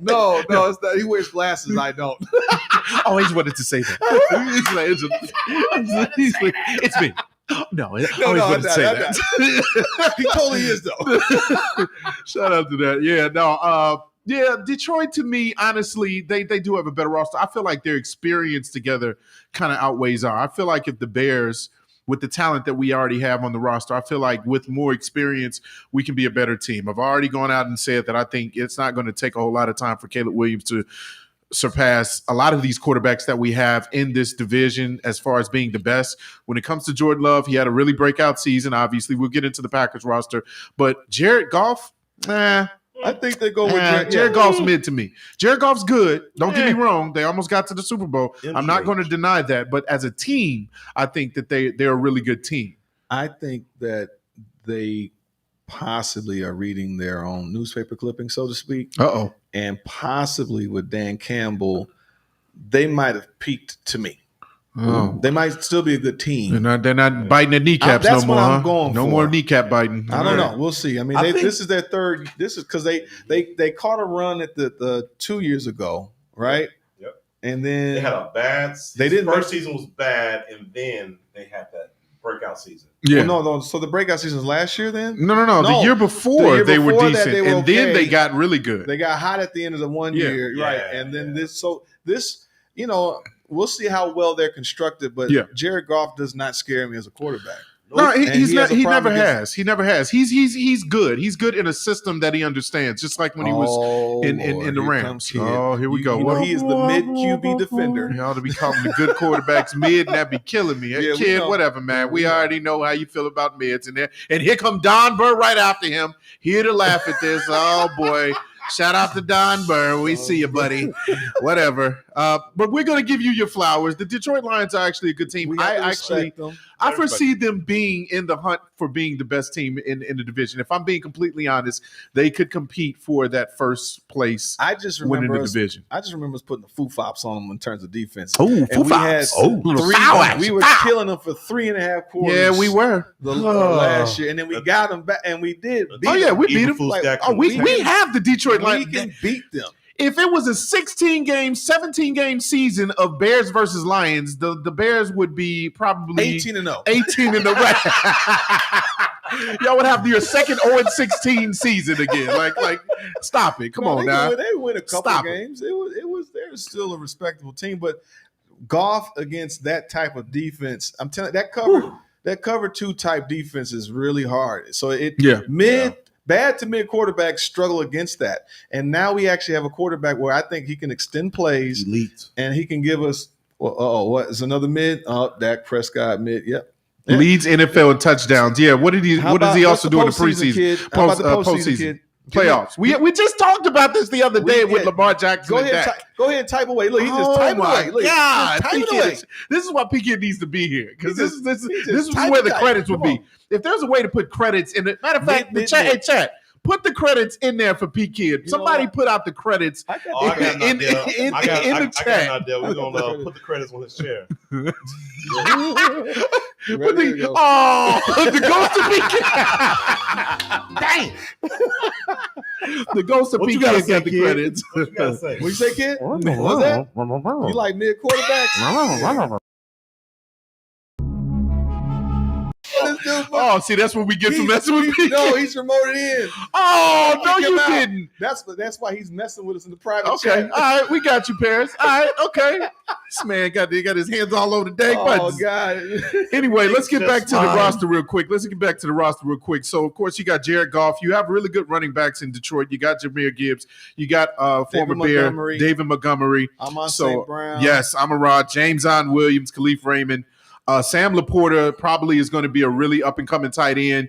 No, it's not. He wears glasses. I don't. I always wanted to say that. It's me. No, I always wanted to say that. He totally is though. Shout out to that. Yeah, no. Yeah, Detroit to me, honestly, they do have a better roster. I feel like their experience together kind of outweighs our. I feel like if the Bears, with the talent that we already have on the roster, I feel like with more experience, we can be a better team. I've already gone out and said that I think it's not going to take a whole lot of time for Caleb Williams to surpass a lot of these quarterbacks that we have in this division as far as being the best. When it comes to Jordan Love, he had a really breakout season. Obviously, we'll get into the Packers roster. But Jared Goff, I think they go with Jared Goff's mid to me. Jared Goff's good. Don't get me wrong. They almost got to the Super Bowl. I'm not going to deny that. But as a team, I think that they're a really good team. I think that they possibly are reading their own newspaper clipping, so to speak. Uh-oh. And possibly with Dan Campbell, they might have peaked to me. Oh. They might still be a good team. They're not biting their kneecaps That's no what more. I'm going no for. more kneecap biting. I don't know. We'll see. I mean, I think- this is their third. This is because they caught a run at the 2 years ago, right? Yep. And then They had a bad season. They didn't- First season was bad, and then they had that breakout season. Yeah. well, no. So the breakout season was last year. Then No. No, The year before, they were before that, decent, they were and then okay. they got really good. they got hot at the end of the 1 Yeah. year, right? Yeah, And then yeah. this, we'll see how well they're constructed. But Yeah. Jared Goff does not scare me as a quarterback. No, And he's he not. has a He problem never against- has. He never has. He's good. He's good in a system that he understands. Just like when he was in the Here Rams. comes Kid. Oh, here we go. You know, he is the mid QB defender. You ought to be calling the good quarterbacks mid, and that'd be killing me. Yeah, we Kid, know. whatever, man. We We know. already know how you feel about mids. And here come Don Burr right after him, here to laugh at this. Oh boy. Shout out to Don Burr. We see you, buddy. Whatever. But we're gonna give you your flowers. The Detroit Lions are actually a good team. We have I to actually respect them. I foresee them being in the hunt for being the best team in the division. If I'm being completely honest, they could compete for that first place I just winning remember the us, division. I just remember us putting the foo-fops on them in terms of defense. Oh, And we had we were killing them for 3.5 quarters. Yeah, we were. last year, and then we got them back, and we did. Oh yeah, we beat them. Fools Like, got we we have the Detroit we Lions. can beat them. if it was a 16-game, 17-game season of Bears versus Lions, the Bears would be probably 18-0. 18 in the Y'all would have your second 0-16 season again. Like, stop it. Come on now. They win a couple Stop games. They're still a respectable team, but Goff against that type of defense, I'm telling you, that cover 2 type defense is really hard. So bad to mid quarterbacks struggle against that. And now we actually have a quarterback where I think he can extend plays, Elite, and he can give us what is another mid? Dak Prescott mid. Yep. Leads NFL in touchdowns. Yeah. What does he also do in the preseason? Postseason, kid? Playoffs. We just talked about this the other day with Lamar Jackson. Go ahead and type away. Look, he just typed away. Look, God, type it away. This is why PK needs to be here, because this is where the credits would be. If there's a way to put credits in it, matter of fact, the chat. Put the credits in there for P Kid. Somebody put out the credits in the chat. I got an idea. We're gonna put the credits on his chair. The ghost of P Kid. Dang. The ghost of P Kid got the credits. What you gotta say? What you say, kid? What's that? You like mid quarterbacks? Oh, see, that's what we get for messing with me. No, he's promoted in. Oh, no, you didn't. That's why he's messing with us in the private chat. All right, we got you, Paris. All right, okay. This man got his hands all over the dang buttons. Oh, God. Anyway, let's get back to the roster real quick. So, of course, you got Jared Goff. You have really good running backs in Detroit. You got Jahmyr Gibbs. You got former Bear David Montgomery. Amon St. Brown. Yes, Amon-Ra, James Williams, Khalif Raymond. Sam Laporta probably is going to be a really up-and-coming tight end.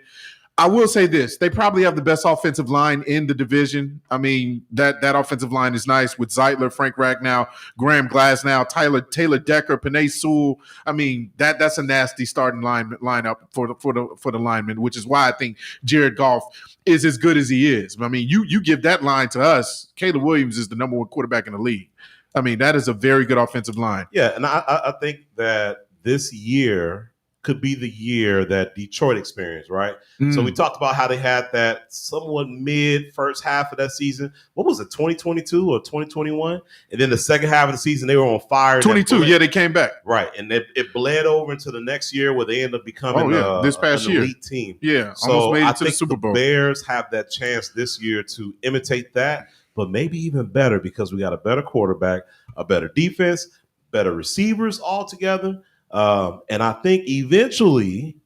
I will say this. They probably have the best offensive line in the division. I mean, that offensive line is nice with Zeitler, Frank Ragnow, Graham Glasnow, Taylor Decker, Penei Sewell. I mean, that's a nasty starting lineup for the linemen, which is why I think Jared Goff is as good as he is. I mean, you give that line to us, Caleb Williams is the number 1 quarterback in the league. I mean, that is a very good offensive line. Yeah, and I think that this year could be the year that Detroit experienced, right? So we talked about how they had that somewhat mid first half of that season. What was it, 2022 or 2021? And then the second half of the season, they were on fire. 22, they came back. Right, and it bled over into the next year where they ended up becoming this past year elite team. Yeah, so almost made it I to the think Super Bowl. The Bears have that chance this year to imitate that, but maybe even better because we got a better quarterback, a better defense, better receivers altogether. And I think eventually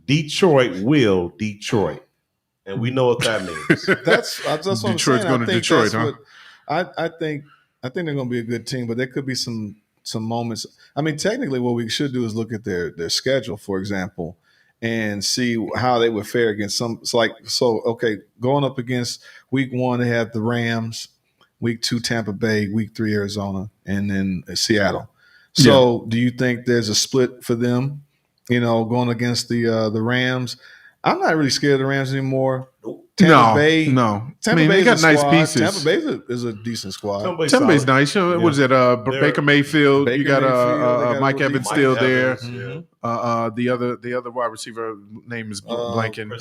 Detroit will Detroit. And we know what that means. That's what I'm saying. Detroit's going to Detroit, huh? I think they're going to be a good team, but there could be some moments. I mean, technically what we should do is look at their schedule, for example, and see how they would fare against some. Okay, going up against week 1, they have the Rams, week 2, Tampa Bay, week 3, Arizona, and then Seattle. So do you think there's a split for them, going against the Rams? I'm not really scared of the Rams anymore. Tampa Bay they got nice pieces. Tampa Bay is a decent squad. Tampa Bay's nice. What is it? Baker Mayfield. You got Mike Evans still there. Mm-hmm. The other wide receiver name is blanking.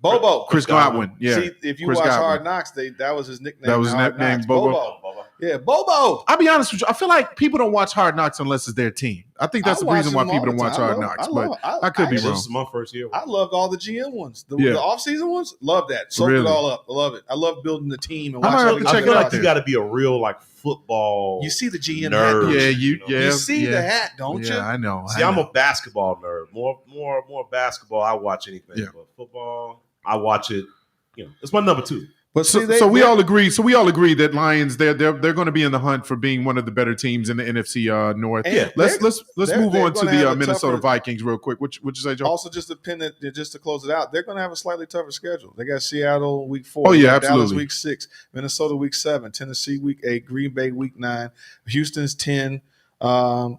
Bobo. Chris Godwin. Yeah. See, if you watch Hard Knocks, that was his nickname. That was his nickname, Bobo. Yeah, Bobo. I'll be honest with you. I feel like people don't watch Hard Knocks unless it's their team. I think that's the reason why people don't watch Hard Knocks. But I could be wrong. This is my first year. I loved all the GM ones. The off-season ones, love that. Soaked it all up. I love it. I love building the team and watching. I feel like you got to be a real football. You see the GM nerd. hat. You see the hat, don't you? Yeah, I know. See, I'm a basketball nerd. More basketball. I watch anything. Yeah. But football, I watch it. It's my number 2. But we all agree. So we all agree that Lions they're going to be in the hunt for being one of the better teams in the NFC North. Yeah, let's move on to the Minnesota Vikings real quick. What you say, Joe? Also, just to close it out, they're going to have a slightly tougher schedule. They got Seattle week 4. Oh yeah, absolutely. Dallas week 6, Minnesota week 7, Tennessee week 8, Green Bay week 9, Houston's 10. So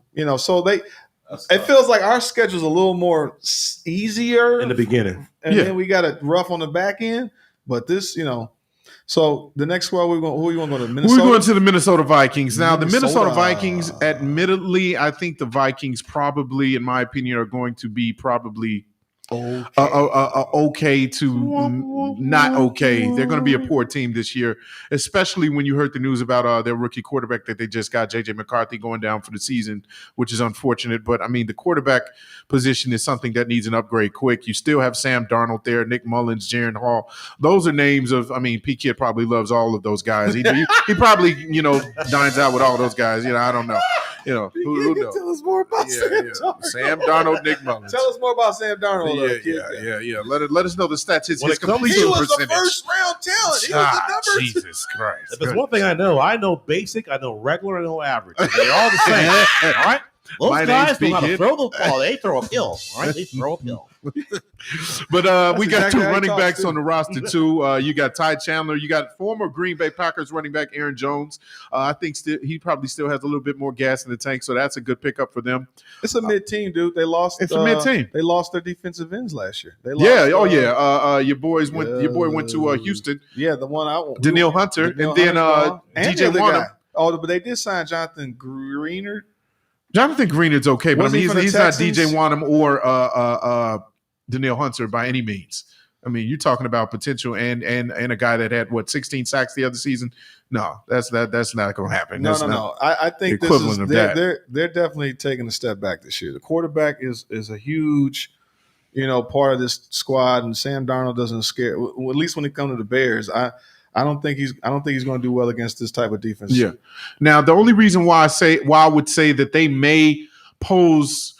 it feels like our schedule's a little more easier in the beginning, and then we got it rough on the back end. But this, So the next squad, who are you going to go to? Minnesota? We're going to the Minnesota Vikings. Now, the Minnesota Vikings, admittedly, I think the Vikings probably, in my opinion, are going to be probably okay to not okay. They're going to be a poor team this year, especially when you heard the news about their rookie quarterback that they just got, JJ McCarthy, going down for the season, which is unfortunate. But I mean, the quarterback position is something that needs an upgrade quick. You still have Sam Darnold there, Nick Mullins, Jaron Hall. Those are names of, I mean, P. Kid probably loves all of those guys. He probably, dines out with all those guys. I don't know. Who knows? Tell us more about Sam Darnold. Sam Darnold, Nick Mullins. Tell us more about Sam Darnold. Yeah. Let us know the stats. His completion he was percentage. the first round talent. He was the number Jesus Christ. If there's one thing I know basic, I know regular, I know average. They're all the same. All right? Those guys know how to throw the ball. They throw a pill. All right? They throw a pill. But we got exactly two how he running talks, backs too. on the roster, too. You got Ty Chandler. You got former Green Bay Packers running back Aaron Jones. I think he probably still has a little bit more gas in the tank, so that's a good pickup for them. It's a mid-team, dude. They lost. It's a mid-team. They lost their defensive ends last year. They lost, Your boy went to Houston. Yeah, the one Danielle Hunter, and then DJ Wanham. Oh, but they did sign Jonathan Greenard. Jonathan Greenard's okay, but Wasn't he from the he's not Texans? DJ Wanham or Danielle Hunter by any means. I mean, you're talking about potential and a guy that had 16 sacks the other season. No, that's not going to happen. No. I think the equivalent of that. They're definitely taking a step back this year. The quarterback is a huge, part of this squad, and Sam Darnold doesn't scare. Well, at least when it comes to the Bears, I don't think he's going to do well against this type of defense. Yeah. Now, the only reason why I would say that they may pose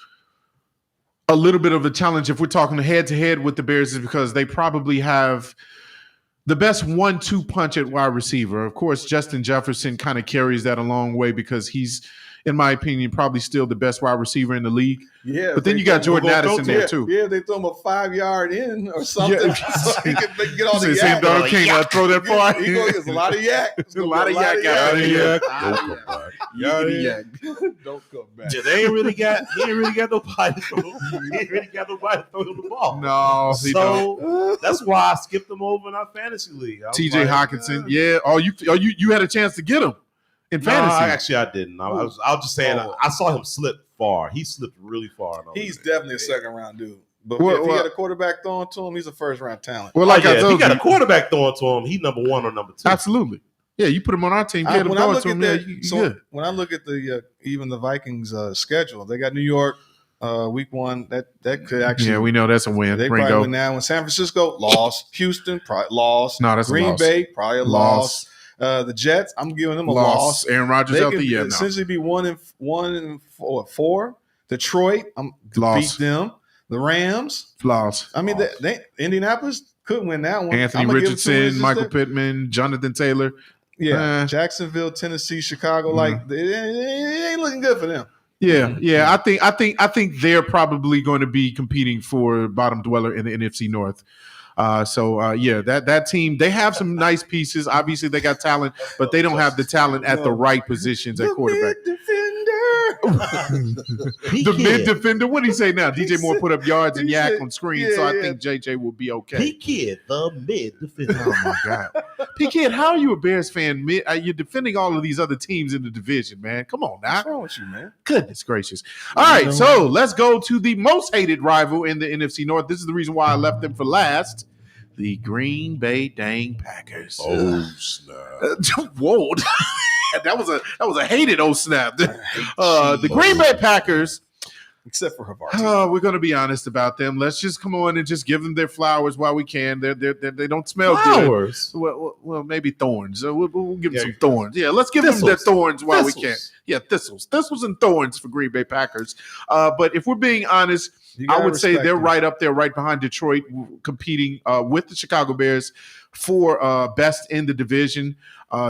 a little bit of a challenge if we're talking head to head with the Bears is because they probably have the best 1-2 punch at wide receiver. Of course, Justin Jefferson kind of carries that a long way because he's, in my opinion, probably still the best wide receiver in the league. Yeah, but then you got Jordan Addison there too. Yeah, they throw him a 5-yard in or something so he can get all the Sam yak. Darnold can't throw that far. There's a lot of yak. There's a lot of yak out there. Don't come back. Yeah, he ain't really got nobody to throw him the ball. No, so that's why I skipped him over in our fantasy league. TJ Hawkinson. Yeah. You had a chance to get him in fantasy. Actually, I didn't. I was just saying. I saw him slip far. He slipped really far. He's definitely a second-round dude. But if he had a quarterback throwing to him, he's a first-round talent. Well, if he got a quarterback throwing to him, he's number 1 or number 2. Absolutely. Yeah, you put him on our team. When I look at the even the Vikings schedule, they got New York week 1. That could actually. Yeah, we know that's a win. They probably win now. When San Francisco lost, Houston probably lost. No, that's a Green loss. Bay probably a loss. The Jets, I'm giving them a loss. Aaron Rodgers They out could the year now. essentially be 1-4. Detroit, Loss. beat them. The Rams, Loss. I mean, they Indianapolis could win that one. Anthony Richardson, Michael Pittman, Jonathan Taylor. Yeah, Jacksonville, Tennessee, Chicago. Like it ain't looking good for them. Yeah. I think they're probably going to be competing for bottom dweller in the NFC North. That team, they have some nice pieces. Obviously, they got talent, but they don't have the talent at the right positions at quarterback. The mid defender. What did he say now? DJ Moore put up yards and yak on screen, so I think JJ will be okay. P-Kid, the mid defender. Oh my God, P-Kid, how are you a Bears fan? You're defending all of these other teams in the division, man. Come on now. What's wrong with you, man? Goodness gracious. All right, so let's go to the most hated rival in the NFC North. This is the reason why I left them for last. The Green Bay dang Packers. Oh, snap. Whoa. That was a hated snap. The Green Bay Packers, except for Havarti. we're going to be honest about them. Let's just come on and just give them their flowers while we can. They don't smell Flowers? good. Well, maybe thorns. We'll give them some thorns. Yeah, let's give them their thorns while we can. Yeah, thistles and thorns for Green Bay Packers. But if we're being honest, I would say they're right up there, right behind Detroit, competing with the Chicago Bears for best in the division.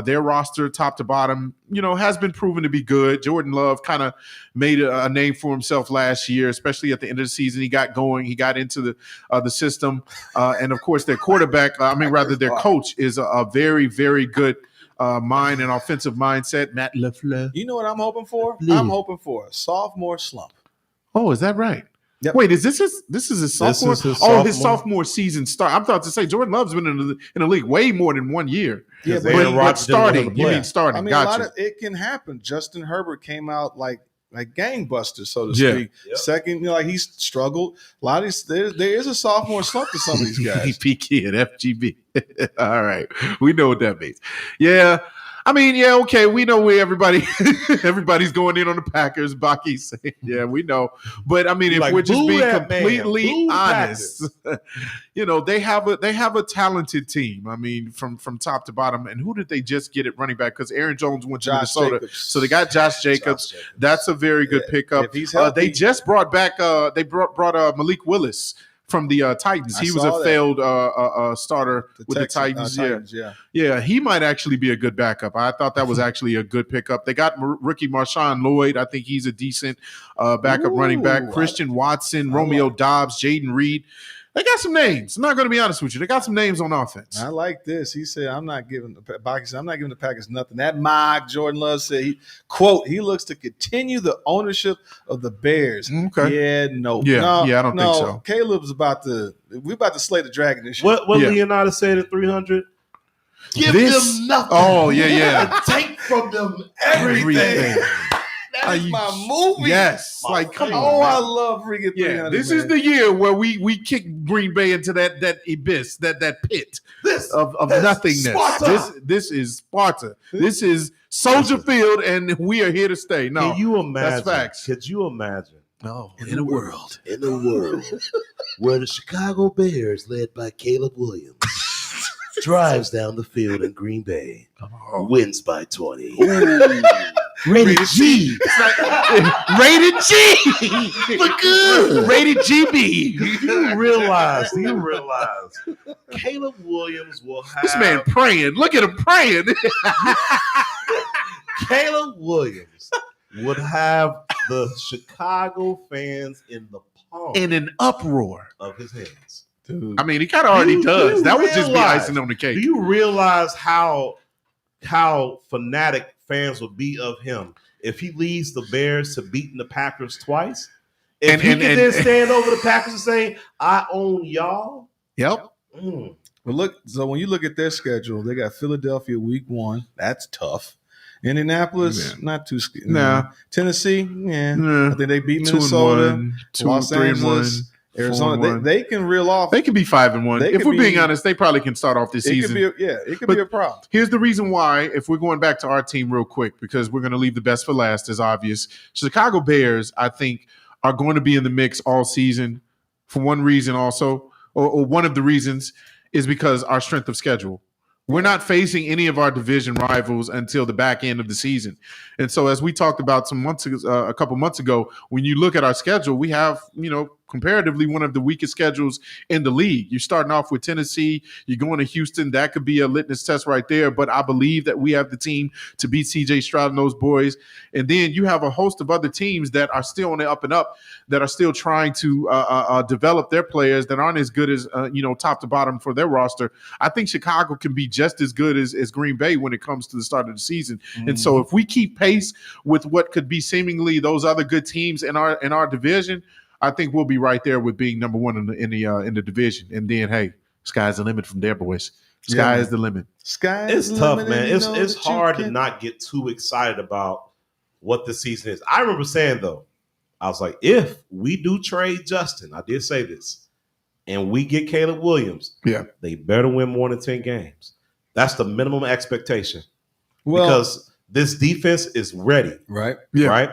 Their roster, top to bottom, has been proven to be good. Jordan Love kind of made a name for himself last year, especially at the end of the season. He got going. He got into the system. And, of course, their quarterback, their coach is a very, very good mind and offensive mindset, Matt LaFleur. You know what I'm hoping for? I'm hoping for a sophomore slump. Oh, is that right? Yep. Wait, is this his sophomore? His sophomore season start. I'm about to say Jordan Love's been in the league way more than 1 year. Yeah, but starting. You mean starting? I mean, gotcha. it can happen. Justin Herbert came out like gangbusters, so to Yeah. speak. Yep. Second, like he's struggled. A lot of these there is a sophomore slump to some of these guys. AP kid, FGB. All right. We know what that means. Yeah. I mean, yeah, okay. We know where everybody's going in on the Packers. Baki's saying, yeah, we know. But I mean, if Like, we're just boo being that man. completely Boo honest, they have a talented team. I mean, from top to bottom. And who did they just get at running back? Because Aaron Jones went to Josh Minnesota, Jacobs. so they got Josh Jacobs. That's a very good pickup. If he's healthy. They just brought back. They brought Malik Willis from the Titans. He was a failed starter with the Titans. Yeah, he might actually be a good backup. I thought that was actually a good pickup. They got rookie Marshawn Lloyd. I think he's a decent backup running back. Christian Watson, Romeo Dobbs, Jaden Reed. They got some names. I'm not going to be honest with you. They got some names on offense. I like this. He said, I'm not giving the Packers nothing. That mock Jordan Love said, quote, he looks to continue the ownership of the Bears. Okay. Yeah, no. I don't think so. Caleb's we're about to slay the dragon this year. What Leonardo said at 300? Give them nothing. Oh, yeah. And take from them everything. That is my movie. Yes. Like, come on. Oh, I love freaking 300. Yeah, this is the year where we kick Green Bay into that abyss, that pit of nothingness. Sparta. This is Sparta. This is Soldier Field, and we are here to stay. No, Can you imagine? that's facts. Could you imagine? No, In a world where the Chicago Bears, led by Caleb Williams, drives down the field in Green Bay, wins by 20. Rated G. Rated G. Look good. Rated GB. Do you realize Caleb Williams will have This man praying. Look at him praying. Caleb Williams would have the Chicago fans in the palm In an uproar. of his hands. Dude. I mean, he kind of already Do does. you That would just be realize- icing on the cake. Do you realize how fanatic fans would be of him if he leads the Bears to beating the Packers twice? If he can then stand over the Packers and say, I own y'all. Yep. Mm. But look, so when you look at their schedule, they got Philadelphia week 1. That's tough. Indianapolis, not too scary. Nah. Tennessee, Nah. I think they beat 2-1, Minnesota. Los 3-1, Angeles, Arizona. 4-1. They can reel off. They could be 5-1. They If could we're being be- honest, they probably can start off this It season. could be But a problem. Here's the reason why, if we're going back to our team real quick, because we're going to leave the best for last, is obvious. Chicago Bears, I think, are going to be in the mix all season for one reason also, or one of the reasons is because our strength of schedule. We're not facing any of our division rivals until the back end of the season. And so as we talked about a couple months ago, when you look at our schedule, we have, comparatively one of the weakest schedules in the league. You're starting off with Tennessee, you're going to Houston. That could be a litmus test right there, but I believe that we have the team to beat CJ Stroud and those boys. And then you have a host of other teams that are still on the up and up, that are still trying to develop their players that aren't as good as, top to bottom for their roster. I think Chicago can be just as good as Green Bay when it comes to the start of the season. Mm-hmm. And so if we keep pace with what could be seemingly those other good teams in our division, I think we'll be right there with being number one in the division. And then, hey, sky's the limit from there, boys. Sky is the limit. It's tough, man. It's hard to not get too excited about what the season is. I remember saying, though, I was like, if we do trade Justin, I did say this, and we get Caleb Williams, they better win more than 10 games. That's the minimum expectation. Because this defense is ready. Right. Yeah. Right?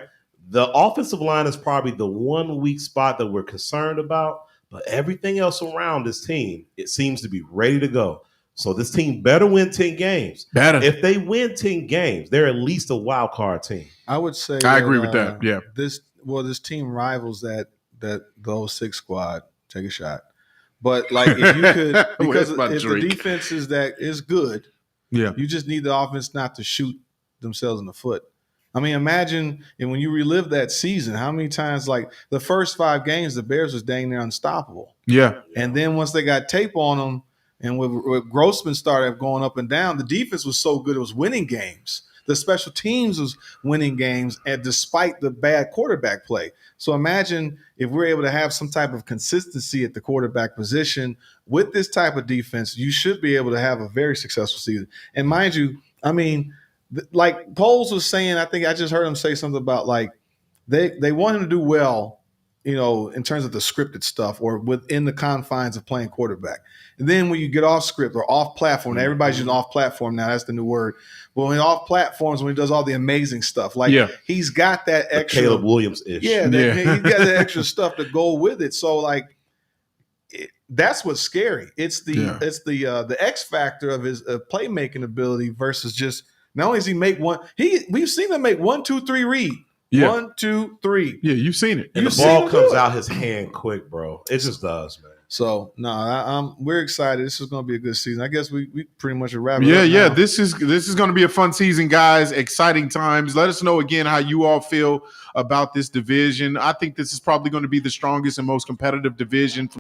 The offensive line is probably the one weak spot that we're concerned about, but everything else around this team, it seems to be ready to go. So this team better win 10 games. Better. If they win 10 games, they're at least a wild card team. I would say I agree with that. Yeah. This team rivals that the 06 squad. Take a shot. But like if you could, because if the defense is good, you just need the offense not to shoot themselves in the foot. I mean, imagine, and when you relive that season, how many times, like the first 5 games, the Bears was dang near unstoppable. Yeah. And then once they got tape on them, and with Grossman started going up and down, the defense was so good it was winning games. The special teams was winning games, and despite the bad quarterback play. So imagine if we're able to have some type of consistency at the quarterback position with this type of defense, you should be able to have a very successful season. And mind you, I mean, like Poles was saying, I think I just heard him say something about like they want him to do well, in terms of the scripted stuff or within the confines of playing quarterback. And then when you get off script or off platform, everybody's using off platform now. That's the new word. Well, when off platforms, when he does all the amazing stuff, he's got that extra Caleb Williams-ish. he's got that extra stuff to go with it. So that's what's scary. It's the X factor of his playmaking ability versus just not only does he make one. We've seen him make 1, 2, 3 read. Yeah. 1, 2, 3. Yeah, you've seen it. And the ball comes out his hand quick, bro. It just does, man. So we're excited. This is going to be a good season. I guess we pretty much wrap it Yeah, up yeah. now. This is going to be a fun season, guys. Exciting times. Let us know again how you all feel about this division. I think this is probably going to be the strongest and most competitive division.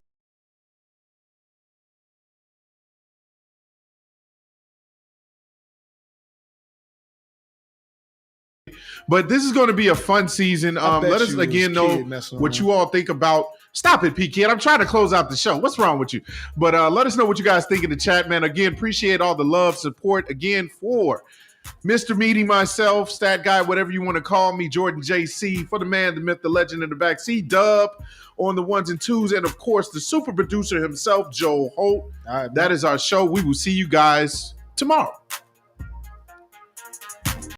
But this is going to be a fun season. Let us again know what you all think about. Stop it, P Kid. I'm trying to close out the show. What's wrong with you? But let us know what you guys think in the chat, man. Again, appreciate all the love, support. Again, for Mr. Meaty, myself, Stat Guy, whatever you want to call me, Jordan JC, for the man, the myth, the legend in the back, C-Dub on the ones and twos, and, of course, the super producer himself, Joe Holt. All right, that is our show. We will see you guys tomorrow.